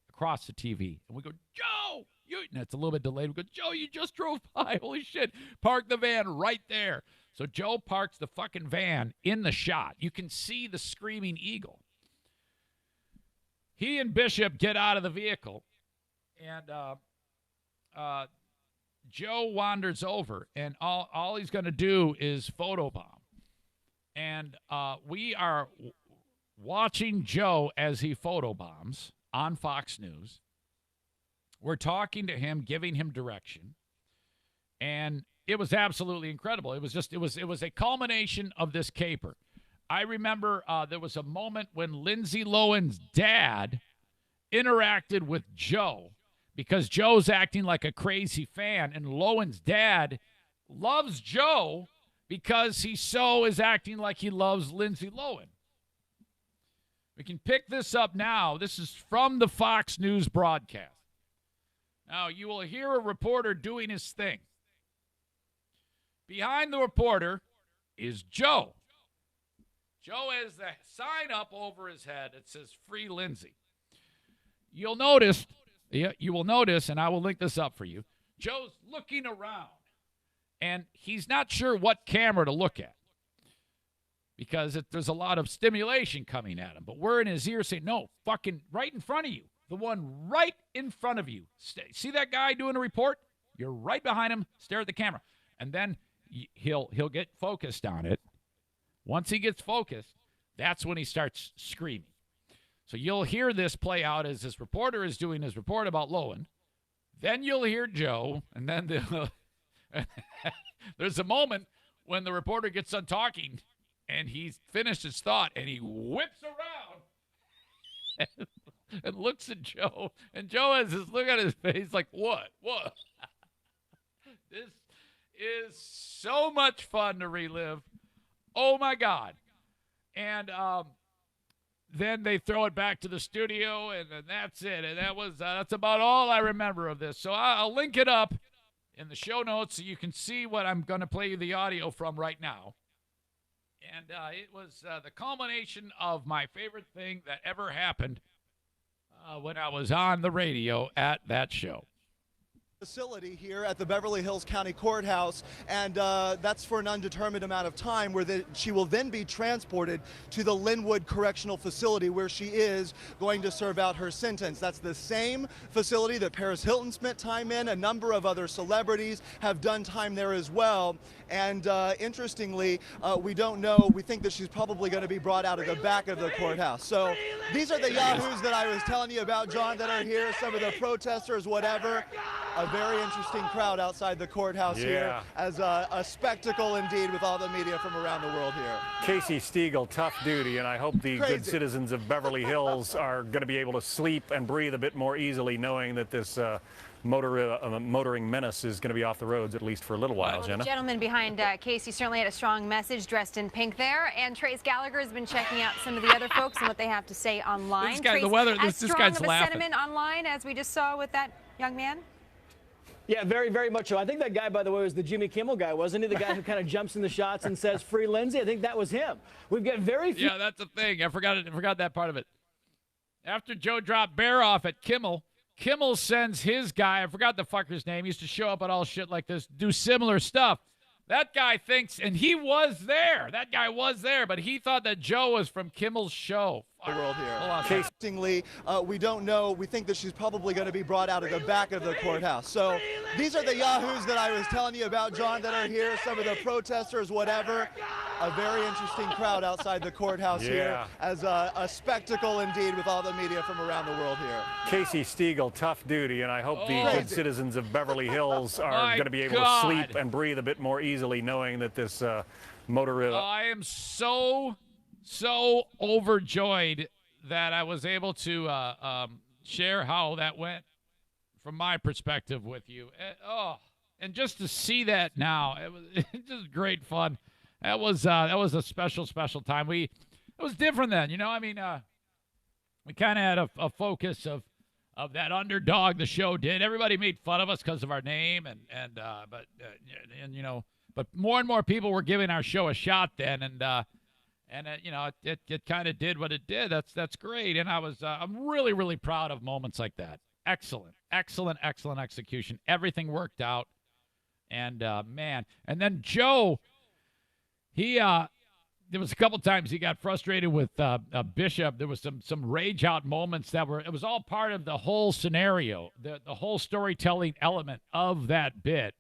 across the TV. And we go, Joe! And it's a little bit delayed. We go, Joe, you just drove by. Holy shit. Park the van right there. So Joe parks the fucking van in the shot. You can see the Screaming Eagle. He and Bishop get out of the vehicle. And Joe wanders over, and all he's going to do is photobomb. And we are watching Joe as he photobombs on Fox News. We're talking to him, giving him direction. And it was absolutely incredible. It was a culmination of this caper. I remember there was a moment when Lindsay Lohan's dad interacted with Joe because Joe's acting like a crazy fan, and Lohan's dad loves Joe because he so is acting like he loves Lindsay Lohan. We can pick this up now. This is from the Fox News broadcast. Now, you will hear a reporter doing his thing. Behind the reporter is Joe. Joe has the sign up over his head that says Free Lindsay. You will notice, and I will link this up for you, Joe's looking around, and he's not sure what camera to look at because there's a lot of stimulation coming at him. But we're in his ear saying, no, fucking right in front of you. The one right in front of you. See that guy doing a report? You're right behind him. Stare at the camera. And then he'll get focused on it. Once he gets focused, that's when he starts screaming. So you'll hear this play out as this reporter is doing his report about Lohan. Then you'll hear Joe, and then there's a moment when the reporter gets done talking, and he's finished his thought, and he whips around and looks at Joe, and Joe has this look on his face like, what? This is so much fun to relive. Oh, my God. And then they throw it back to the studio, and that's it. And that's about all I remember of this. So I'll link it up in the show notes so you can see what I'm going to play you the audio from right now. And it was the culmination of my favorite thing that ever happened when I was on the radio at that show. Facility here at the Beverly Hills County Courthouse, and that's for an undetermined amount of time, where she will then be transported to the Linwood Correctional Facility, where she is going to serve out her sentence. That's the same facility that Paris Hilton spent time in. A number of other celebrities have done time there as well. And interestingly, we don't know. We think that she's probably going to be brought out of the back of the courthouse. So these are the yahoos that I was telling you about, John, that are here. Some of the protesters, whatever. A very interesting crowd outside the courthouse here, as a spectacle indeed, with all the media from around the world here. Casey Stiegel, tough duty, and I hope the good citizens of Beverly Hills are going to be able to sleep and breathe a bit more easily, knowing that this motoring menace is going to be off the roads, at least for a little while, Jenna. The gentleman behind Casey certainly had a strong message, dressed in pink there. And Trace Gallagher has been checking out some of the other folks and what they have to say online. This guy, Trace, the weather, this guy's strong of a laughing. sentiment online as we just saw with that young man? Yeah, very, very much so. I think that guy, by the way, was the Jimmy Kimmel guy, wasn't he? The guy who kind of jumps in the shots and says, "Free Lindsay." I think that was him. We've got very few. Yeah, that's the thing. I forgot that part of it. After Joe dropped Bear off at Kimmel, Kimmel sends his guy, I forgot the fucker's name, he used to show up at all shit like this, do similar stuff. That guy thinks, and he was there. That guy was there, but he thought that Joe was from Kimmel's show. The world here. Interestingly, we don't know. We think that she's probably going to be brought out of the back of the courthouse. So these are the yahoos that I was telling you about, John, that are here. Some of the protesters, whatever. A very interesting crowd outside the courthouse here, as a spectacle indeed, with all the media from around the world here. Casey Stiegel, tough duty, and I hope the good citizens of Beverly Hills are going to be able to sleep and breathe a bit more easily, knowing that this I am so overjoyed that I was able to share how that went from my perspective with you. And just to see that now, it was just great fun. That was a special time. It was different then, you know. I mean, we kind of had a focus of that underdog the show did. Everybody made fun of us because of our name, but you know, but more and more people were giving our show a shot then, and you know, it kind of did what it did. That's great, and I'm really proud of moments like that. Excellent execution. Everything worked out, and man, and then Joe. There was a couple times he got frustrated with Bishop. There was some rage out moments it was all part of the whole scenario, the whole storytelling element of that bit.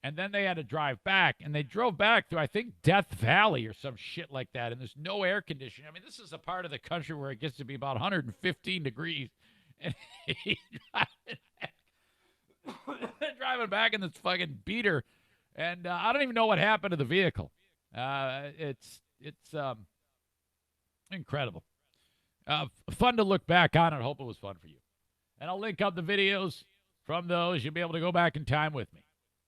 And then they had to drive back, and they drove back through, I think, Death Valley or some shit like that. And there's no air conditioning. I mean, this is a part of the country where it gets to be about 115 degrees. And he's driving back in this fucking beater. And I don't even know what happened to the vehicle. It's incredible. Fun to look back on, and I hope it was fun for you. And I'll link up the videos from those. You'll be able to go back in time with me.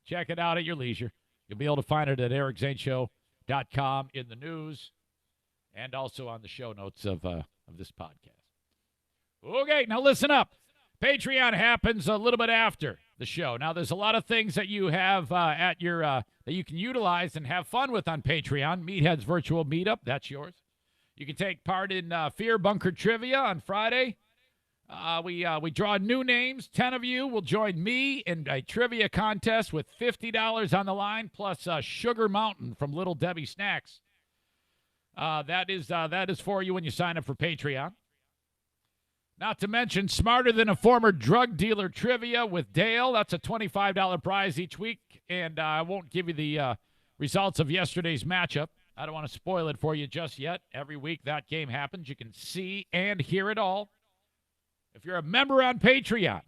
Check it out at your leisure. You'll be able to find it at ericzaneshow.com in the news and also on the show notes of this podcast. Okay, now listen up. Patreon happens a little bit after the show. Now, there's a lot of things that you have at your that you can utilize and have fun with on Patreon. Meathead's virtual meetup, that's yours. You can take part in Fear Bunker Trivia on Friday. We draw new names. 10 of you will join me in a trivia contest with $50 on the line, plus Sugar Mountain from Little Debbie Snacks. That is for you when you sign up for Patreon. Not to mention Smarter Than a Former Drug Dealer Trivia with Dale. That's a $25 prize each week, and I won't give you the results of yesterday's matchup. I don't want to spoil it for you just yet. Every week that game happens. You can see and hear it all if you're a member on Patreon.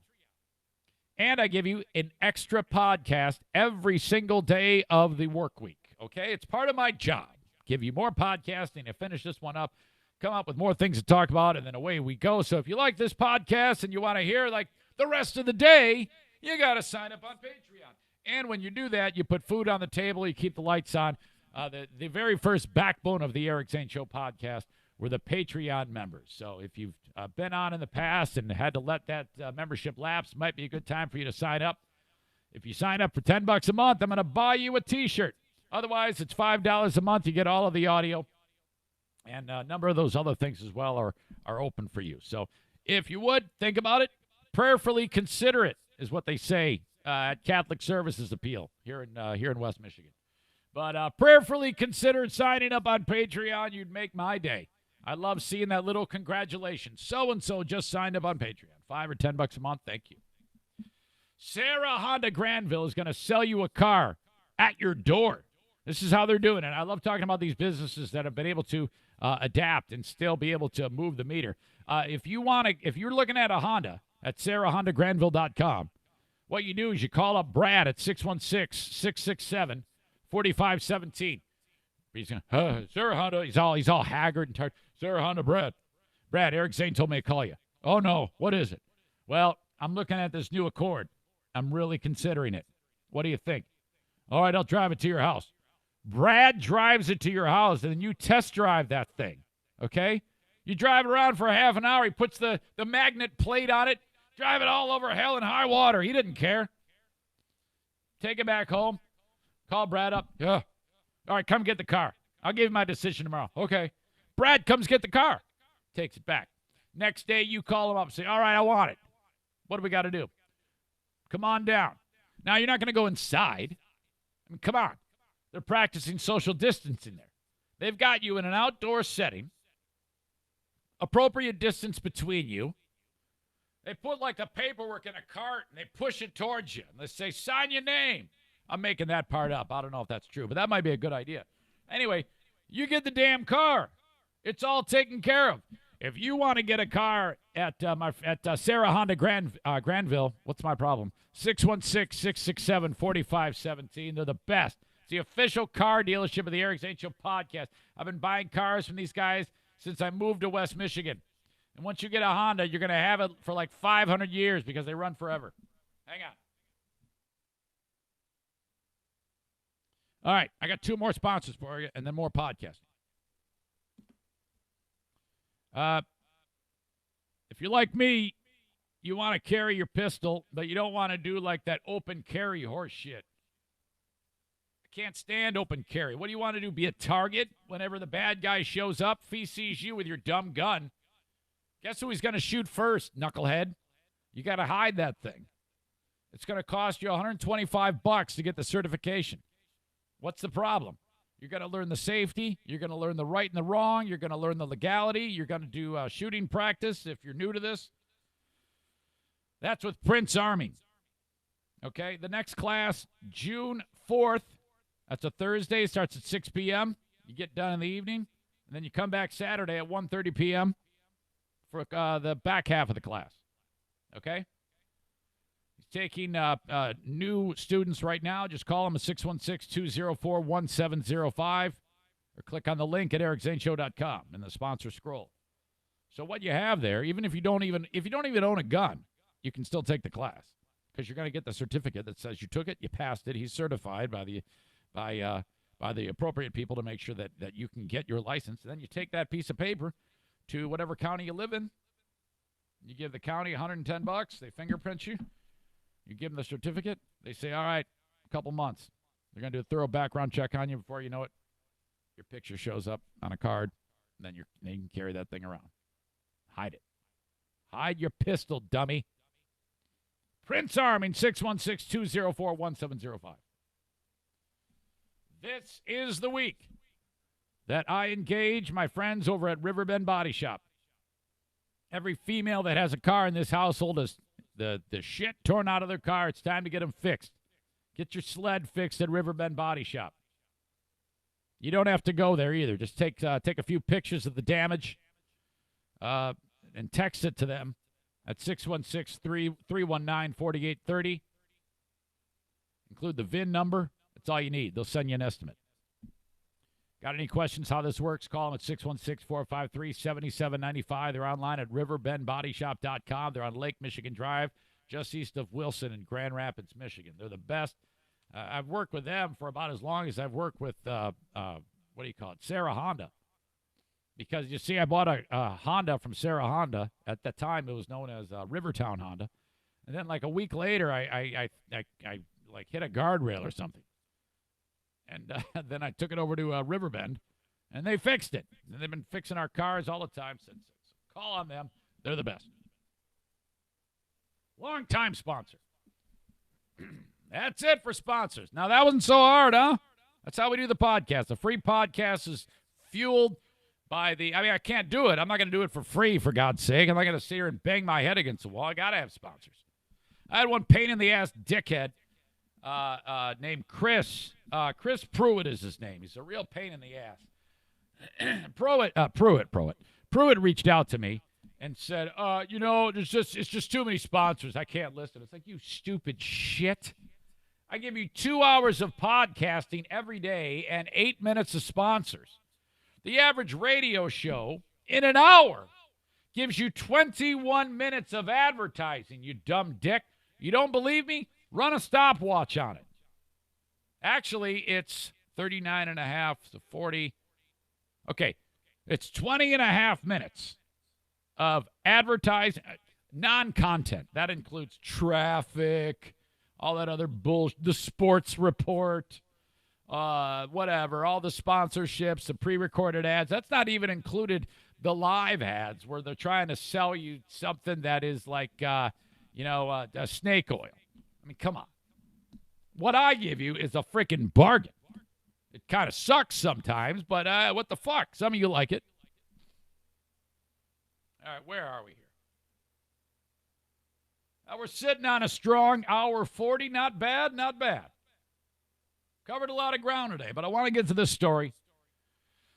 And I give you an extra podcast every single day of the work week, okay? It's part of my job. Give you more podcasting and finish this one up, come up with more things to talk about, and then away we go. So if you like this podcast and you want to hear like the rest of the day, you got to sign up on Patreon. And when you do that, you put food on the table, you keep the lights on. The very first backbone of the Eric Zane Show podcast were the Patreon members. So if you've been on in the past and had to let that membership lapse, might be a good time for you to sign up. If you sign up for $10 a month, I'm going to buy you a T-shirt. Otherwise, it's $5 a month. You get all of the audio. And a number of those other things as well are open for you. So if you would, think about it. Prayerfully consider it, is what they say at Catholic Services Appeal here in West Michigan. But prayerfully consider signing up on Patreon. You'd make my day. I love seeing that little congratulations. So-and-so just signed up on Patreon. $5 or $10 a month. Thank you. Sarah Honda Granville is going to sell you a car at your door. This is how they're doing it. I love talking about these businesses that have been able to adapt and still be able to move the meter. If you're looking at a Honda at sarahhondagranville.com, what you do is you call up Brad at 616-667-4517. He's going, Sarah Honda. He's all haggard and tired. Sarah Honda, Brad, Eric Zane told me to call you. Oh, no. What is it? Well, I'm looking at this new Accord. I'm really considering it. What do you think? All right, I'll drive it to your house. Brad drives it to your house, and then you test drive that thing, okay? You drive it around for a half an hour. He puts the magnet plate on it, drive it all over hell and high water. He didn't care. Take it back home. Call Brad up. Yeah. All right, come get the car. I'll give you my decision tomorrow. Okay. Brad comes get the car. Takes it back. Next day, you call him up and say, all right, I want it. What do we got to do? Come on down. Now, you're not going to go inside. I mean, come on. They're practicing social distancing there. They've got you in an outdoor setting, appropriate distance between you. They put like the paperwork in a cart and they push it towards you. And they say, sign your name. I'm making that part up. I don't know if that's true, but that might be a good idea. Anyway, you get the damn car. It's all taken care of. If you want to get a car at Sarah Honda Granville, what's my problem? 616-667-4517. They're the best. It's the official car dealership of the Eric Zane Show podcast. I've been buying cars from these guys since I moved to West Michigan. And once you get a Honda, you're going to have it for like 500 years because they run forever. Hang on. All right, I got two more sponsors for you and then more podcasting. If you're like me, you want to carry your pistol, but you don't want to do like that open carry horse shit. I can't stand open carry. What do you want to do? Be a target whenever the bad guy shows up? If he sees you with your dumb gun, guess who he's going to shoot first, knucklehead? You got to hide that thing. It's going to cost you $125 to get the certification. What's the problem? You're going to learn the safety. You're going to learn the right and the wrong. You're going to learn the legality. You're going to do shooting practice if you're new to this. That's with Prince Army. Okay, the next class, June 4th. That's a Thursday. It starts at 6 p.m. You get done in the evening. And then you come back Saturday at 1:30 p.m. for the back half of the class. Okay? taking new students right now. Just call them at 616-204-1705 or click on the link at ericzaneshow.com in the sponsor scroll. So what you have there, even if you don't even own a gun, you can still take the class because you're going to get the certificate that says you took it, you passed it. He's certified by the appropriate people to make sure that you can get your license. And then you take that piece of paper to whatever county you live in. You give the county $110. They fingerprint you. You give them the certificate. They say, all right, a couple months. They're going to do a thorough background check on you. Before you know it, your picture shows up on a card. And then you can carry that thing around. Hide it. Hide your pistol, dummy. Prince Arming, 616-204-1705. This is the week that I engage my friends over at Riverbend Body Shop. Every female that has a car in this household is the shit torn out of their car. It's time to get them fixed. Get your sled fixed at Riverbend Body Shop. You don't have to go there either. Just take a few pictures of the damage and text it to them at 616-319-4830. Include the VIN number. That's all you need. They'll send you an estimate. Got any questions how this works? Call them at 616-453-7795. They're online at riverbendbodyshop.com. They're on Lake Michigan Drive, just east of Wilson in Grand Rapids, Michigan. They're the best. I've worked with them for about as long as I've worked with, Sarah Honda. Because, you see, I bought a Honda from Sarah Honda. At that time, it was known as Rivertown Honda. And then, like, a week later, I hit a guardrail or something. And then I took it over to Riverbend, and they fixed it. And they've been fixing our cars all the time since. So call on them. They're the best. Long-time sponsor. That's it for sponsors. Now, that wasn't so hard, huh? That's how we do the podcast. The free podcast is fueled by I can't do it. I'm not going to do it for free, for God's sake. I'm not going to sit here and bang my head against the wall. I got to have sponsors. I had one pain-in-the-ass dickhead named Chris. Chris Pruitt is his name. He's a real pain in the ass. Pruitt reached out to me and said, it's just too many sponsors. I can't list them. It's like, you stupid shit. I give you 2 hours of podcasting every day and 8 minutes of sponsors. The average radio show in an hour gives you 21 minutes of advertising, you dumb dick. You don't believe me? Run a stopwatch on it. Actually, it's 39 and a half to 40. Okay, it's 20 and a half minutes of advertising, non-content. That includes traffic, all that other bullshit, the sports report, whatever, all the sponsorships, the pre-recorded ads. That's not even included the live ads where they're trying to sell you something that is like, a snake oil. I mean, come on. What I give you is a freaking bargain. It kind of sucks sometimes, but what the fuck? Some of you like it. All right, where are we here? We're sitting on a strong hour 40. Not bad, not bad. Covered a lot of ground today, but I want to get to this story.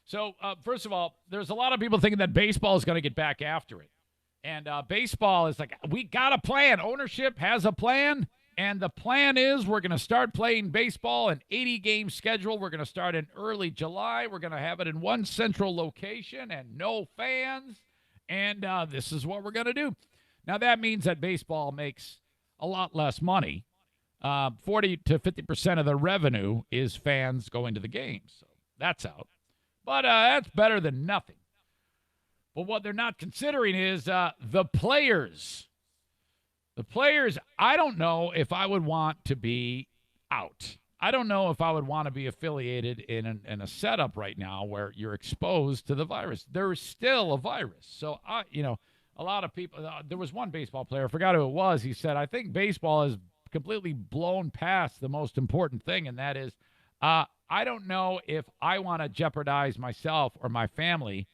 So, first of all, there's a lot of people thinking that baseball is going to get back after it. And baseball is like, we got a plan. Ownership has a plan. And the plan is we're going to start playing baseball, an 80-game schedule. We're going to start in early July. We're going to have it in one central location and no fans. And this is what we're going to do. Now, that means that baseball makes a lot less money. 40 to 50% of the revenue is fans going to the games. So that's out. But that's better than nothing. But what they're not considering is the players. The players, I don't know if I would want to be out. I don't know if I would want to be affiliated in a setup right now where you're exposed to the virus. There is still a virus. So, a lot of people, there was one baseball player, I forgot who it was, he said, I think baseball has completely blown past the most important thing, and that is, I don't know if I want to jeopardize myself or my family,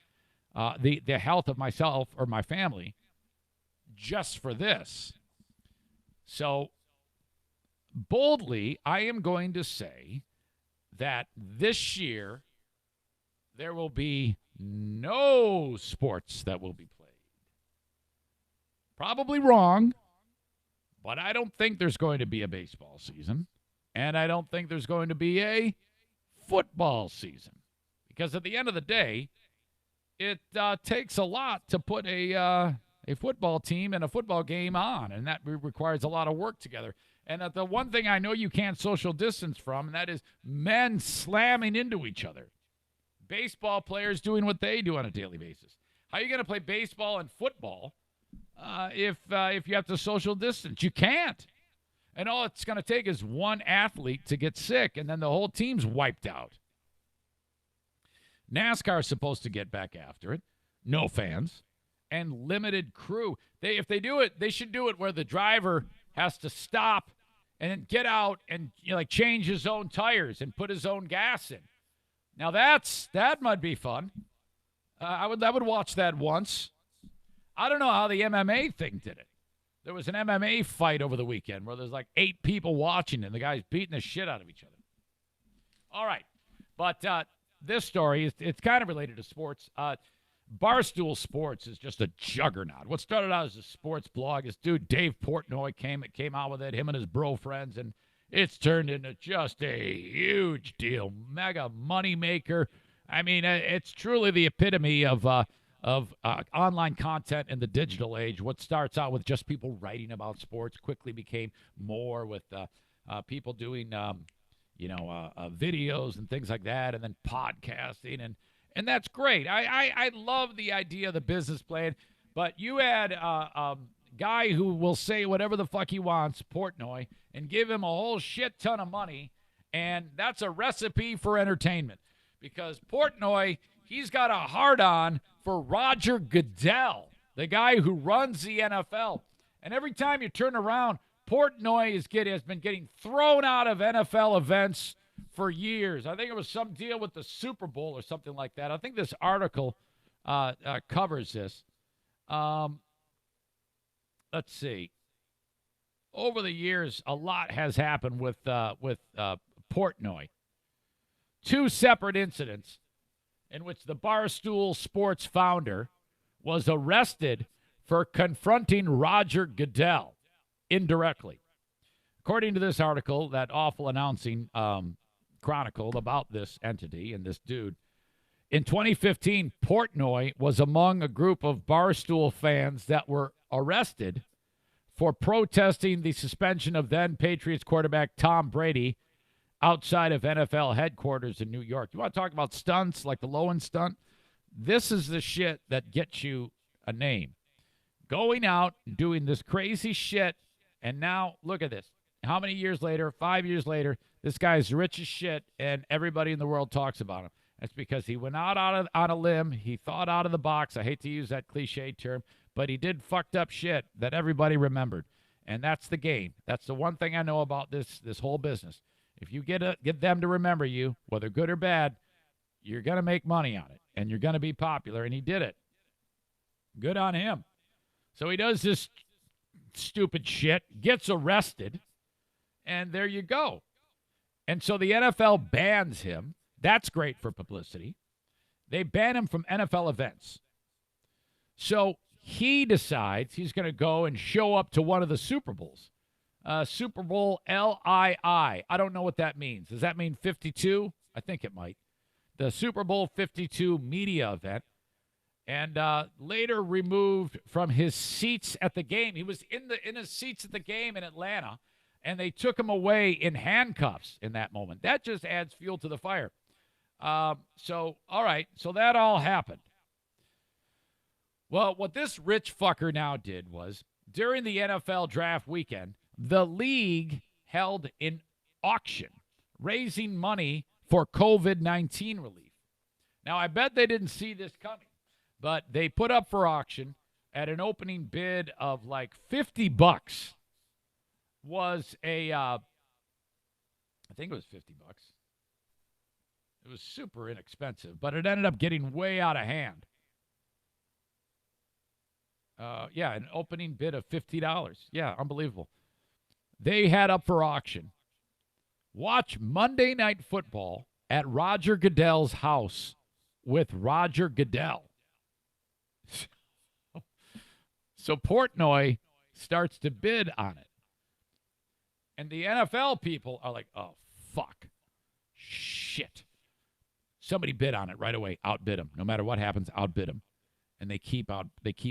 the health of myself or my family, just for this. So, boldly, I am going to say that this year there will be no sports that will be played. Probably wrong, But I don't think there's going to be a baseball season, and I don't think there's going to be a football season. Because at the end of the day, it takes a lot to put a football team and a football game on, and that requires a lot of work together. And the one thing I know you can't social distance from, and that is men slamming into each other. Baseball players doing what they do on a daily basis. How are you going to play baseball and football if you have to social distance? You can't. And all it's going to take is one athlete to get sick, and then the whole team's wiped out. NASCAR is supposed to get back after it. No fans and limited crew. If they do it, they should do it where the driver has to stop and then get out and change his own tires and put his own gas in. Now that might be fun. I would watch that once. I don't know how the MMA thing did it. There was an MMA fight over the weekend where there's 8 people watching and the guys beating the shit out of each other. All right, but this story it's kind of related to sports. Barstool Sports is just a juggernaut. What started out as a sports blog, this dude Dave Portnoy came out with it, him and his bro friends, and it's turned into just a huge deal, mega money maker. I mean, it's truly the epitome of online content in the digital age. What starts out with just people writing about sports quickly became more with people doing videos and things like that, and then podcasting, and that's great. I love the idea of the business plan, but you had a guy who will say whatever the fuck he wants, Portnoy, and give him a whole shit ton of money, and that's a recipe for entertainment. Because Portnoy, he's got a hard-on for Roger Goodell, the guy who runs the NFL. And every time you turn around, Portnoy has been getting thrown out of NFL events for years. I think it was some deal with the Super Bowl or something like that. I think this article covers this. Let's see. Over the years, a lot has happened with Portnoy. 2 separate incidents in which the Barstool Sports founder was arrested for confronting Roger Goodell indirectly. According to this article, that awful announcing chronicled about this entity and this dude, in 2015, Portnoy was among a group of Barstool fans that were arrested for protesting the suspension of then Patriots quarterback Tom Brady outside of NFL headquarters in New York. You want to talk about stunts like the Lowen stunt? This is the shit that gets you a name. Going out and doing this crazy shit, and now look at this. How many years later, 5 years later, this guy's rich as shit, and everybody in the world talks about him. That's because he went out on a limb. He thought out of the box. I hate to use that cliche term, but he did fucked up shit that everybody remembered. And that's the game. That's the one thing I know about this whole business. If you get them to remember you, whether good or bad, you're going to make money on it, and you're going to be popular, and he did it. Good on him. So he does this stupid shit, gets arrested, and there you go. And so the NFL bans him. That's great for publicity. They ban him from NFL events. So he decides he's going to go and show up to one of the Super Bowls. Super Bowl LII. I don't know what that means. Does that mean 52? I think it might. The Super Bowl 52 media event. And later removed from his seats at the game. He was in his seats at the game in Atlanta, and they took him away in handcuffs in that moment. That just adds fuel to the fire. So, all right, so that all happened. Well, what this rich fucker now did was, during the NFL draft weekend, the league held an auction, raising money for COVID-19 relief. Now, I bet they didn't see this coming, but they put up for auction at an opening bid of like $50 was I think it was $50. It was super inexpensive, but it ended up getting way out of hand. An opening bid of $50. Yeah, unbelievable. They had up for auction. Watch Monday Night Football at Roger Goodell's house with Roger Goodell. So Portnoy starts to bid on it. And the NFL people are like, oh, fuck. Shit. Somebody bid on it right away. Outbid them. No matter what happens, outbid them. And they keep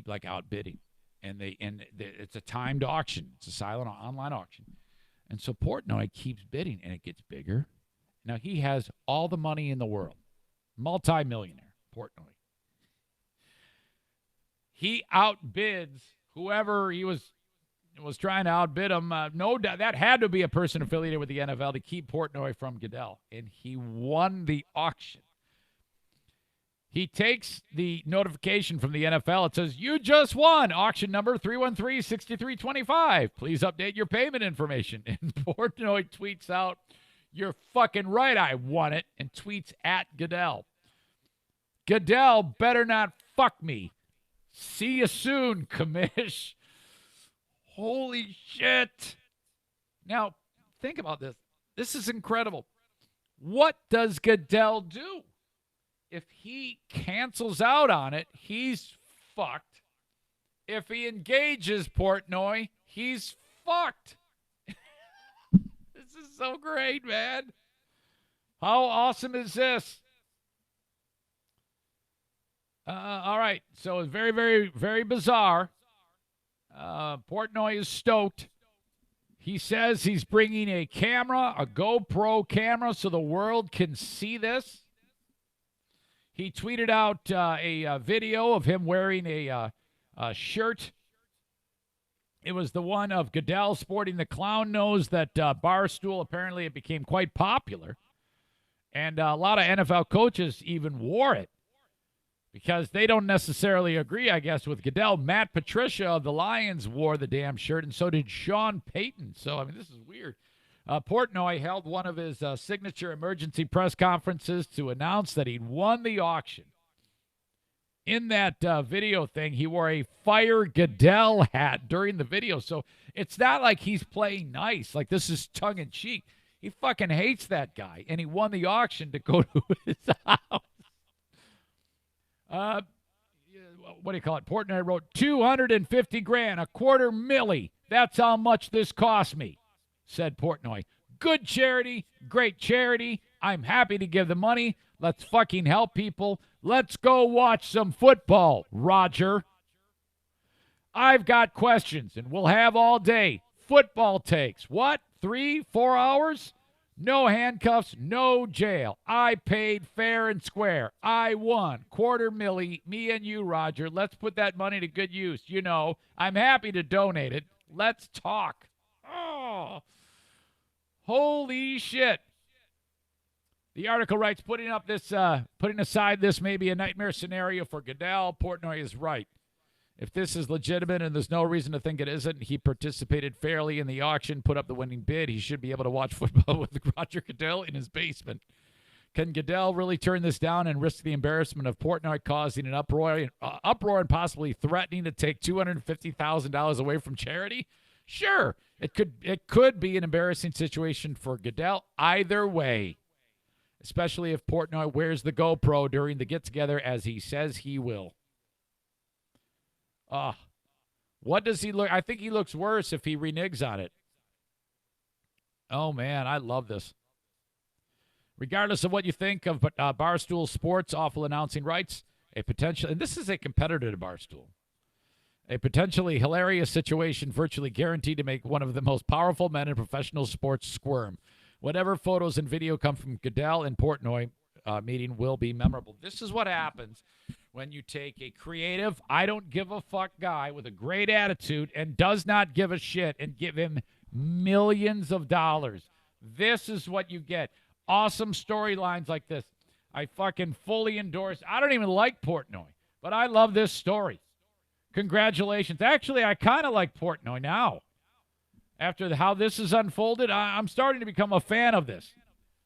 like outbidding. And it's a timed auction. It's a silent online auction. And so Portnoy keeps bidding, and it gets bigger. Now, he has all the money in the world. Multi-millionaire, Portnoy. He outbids whoever he was trying to outbid him. No doubt that had to be a person affiliated with the NFL to keep Portnoy from Goodell, and he won the auction. He takes the notification from the NFL. It says, you just won auction number 313-6325. Please update your payment information. And Portnoy tweets out, you're fucking right, I won it, and tweets at Goodell. Goodell better not fuck me. See you soon, commish. Holy shit. Now, think about this. This is incredible. What does Goodell do? If he cancels out on it, he's fucked. If he engages Portnoy, he's fucked. This is so great, man. How awesome is this? All right, so it's very, very, very bizarre. Portnoy is stoked. He says he's bringing a camera, a GoPro camera, so the world can see this. He tweeted out a video of him wearing a shirt. It was the one of Goodell sporting the clown nose that Barstool. Apparently, it became quite popular. And a lot of NFL coaches even wore it because they don't necessarily agree, I guess, with Goodell. Matt Patricia of the Lions wore the damn shirt, and so did Sean Payton. So, I mean, this is weird. Portnoy held one of his signature emergency press conferences to announce that he'd won the auction. In that video thing, he wore a Fire Goodell hat during the video. So it's not like he's playing nice. Like, this is tongue-in-cheek. He fucking hates that guy, and he won the auction to go to his house. What do you call it? Portnoy wrote, $250,000, $250,000. That's how much this cost me, said Portnoy. Good charity, great charity. I'm happy to give the money. Let's fucking help people. Let's go watch some football, Roger. I've got questions, and we'll have all day. Football takes, what, 3-4 hours? No handcuffs, no jail. I paid fair and square. I won. $250,000, me and you, Roger. Let's put that money to good use. You know, I'm happy to donate it. Let's talk. Oh, holy shit. The article writes, putting aside this may be a nightmare scenario for Goodell, Portnoy is right. If this is legitimate and there's no reason to think it isn't, he participated fairly in the auction, put up the winning bid. He should be able to watch football with Roger Goodell in his basement. Can Goodell really turn this down and risk the embarrassment of Portnoy causing an uproar and possibly threatening to take $250,000 away from charity? Sure, it could be an embarrassing situation for Goodell either way, especially if Portnoy wears the GoPro during the get-together as he says he will. What does he look? I think he looks worse if he reneges on it. Oh, man, I love this. Regardless of what you think of Barstool Sports' awful announcing rights, and this is a competitor to Barstool, a potentially hilarious situation virtually guaranteed to make one of the most powerful men in professional sports squirm. Whatever photos and video come from Goodell and Portnoy meeting will be memorable. This is what happens when you take a creative, I don't give a fuck guy with a great attitude and does not give a shit and give him millions of dollars. This is what you get. Awesome storylines like this. I fucking fully endorse. I don't even like Portnoy, but I love this story. Congratulations. Actually, I kind of like Portnoy now. After how this is unfolded, I'm starting to become a fan of this.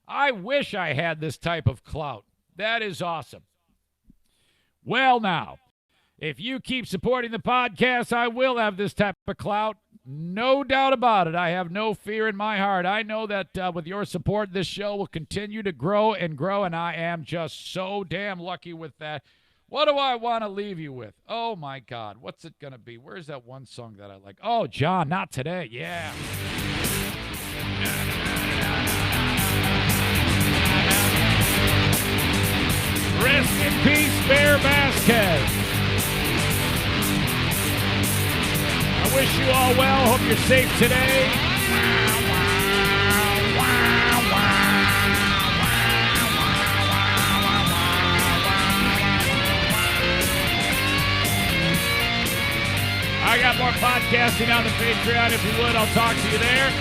I wish I had this type of clout. That is awesome. Well, now, if you keep supporting the podcast, I will have this type of clout. No doubt about it. I have no fear in my heart. I know that with your support, this show will continue to grow, and I am just so damn lucky with that. What do I want to leave you with? Oh, my God. What's it going to be? Where's that one song that I like? Oh, John, Not Today. Yeah. Rest in peace, Bear Vasquez. I wish you all well. Hope you're safe today. I got more podcasting on the Patreon. If you would, I'll talk to you there.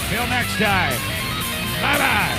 Till next time. Bye-bye.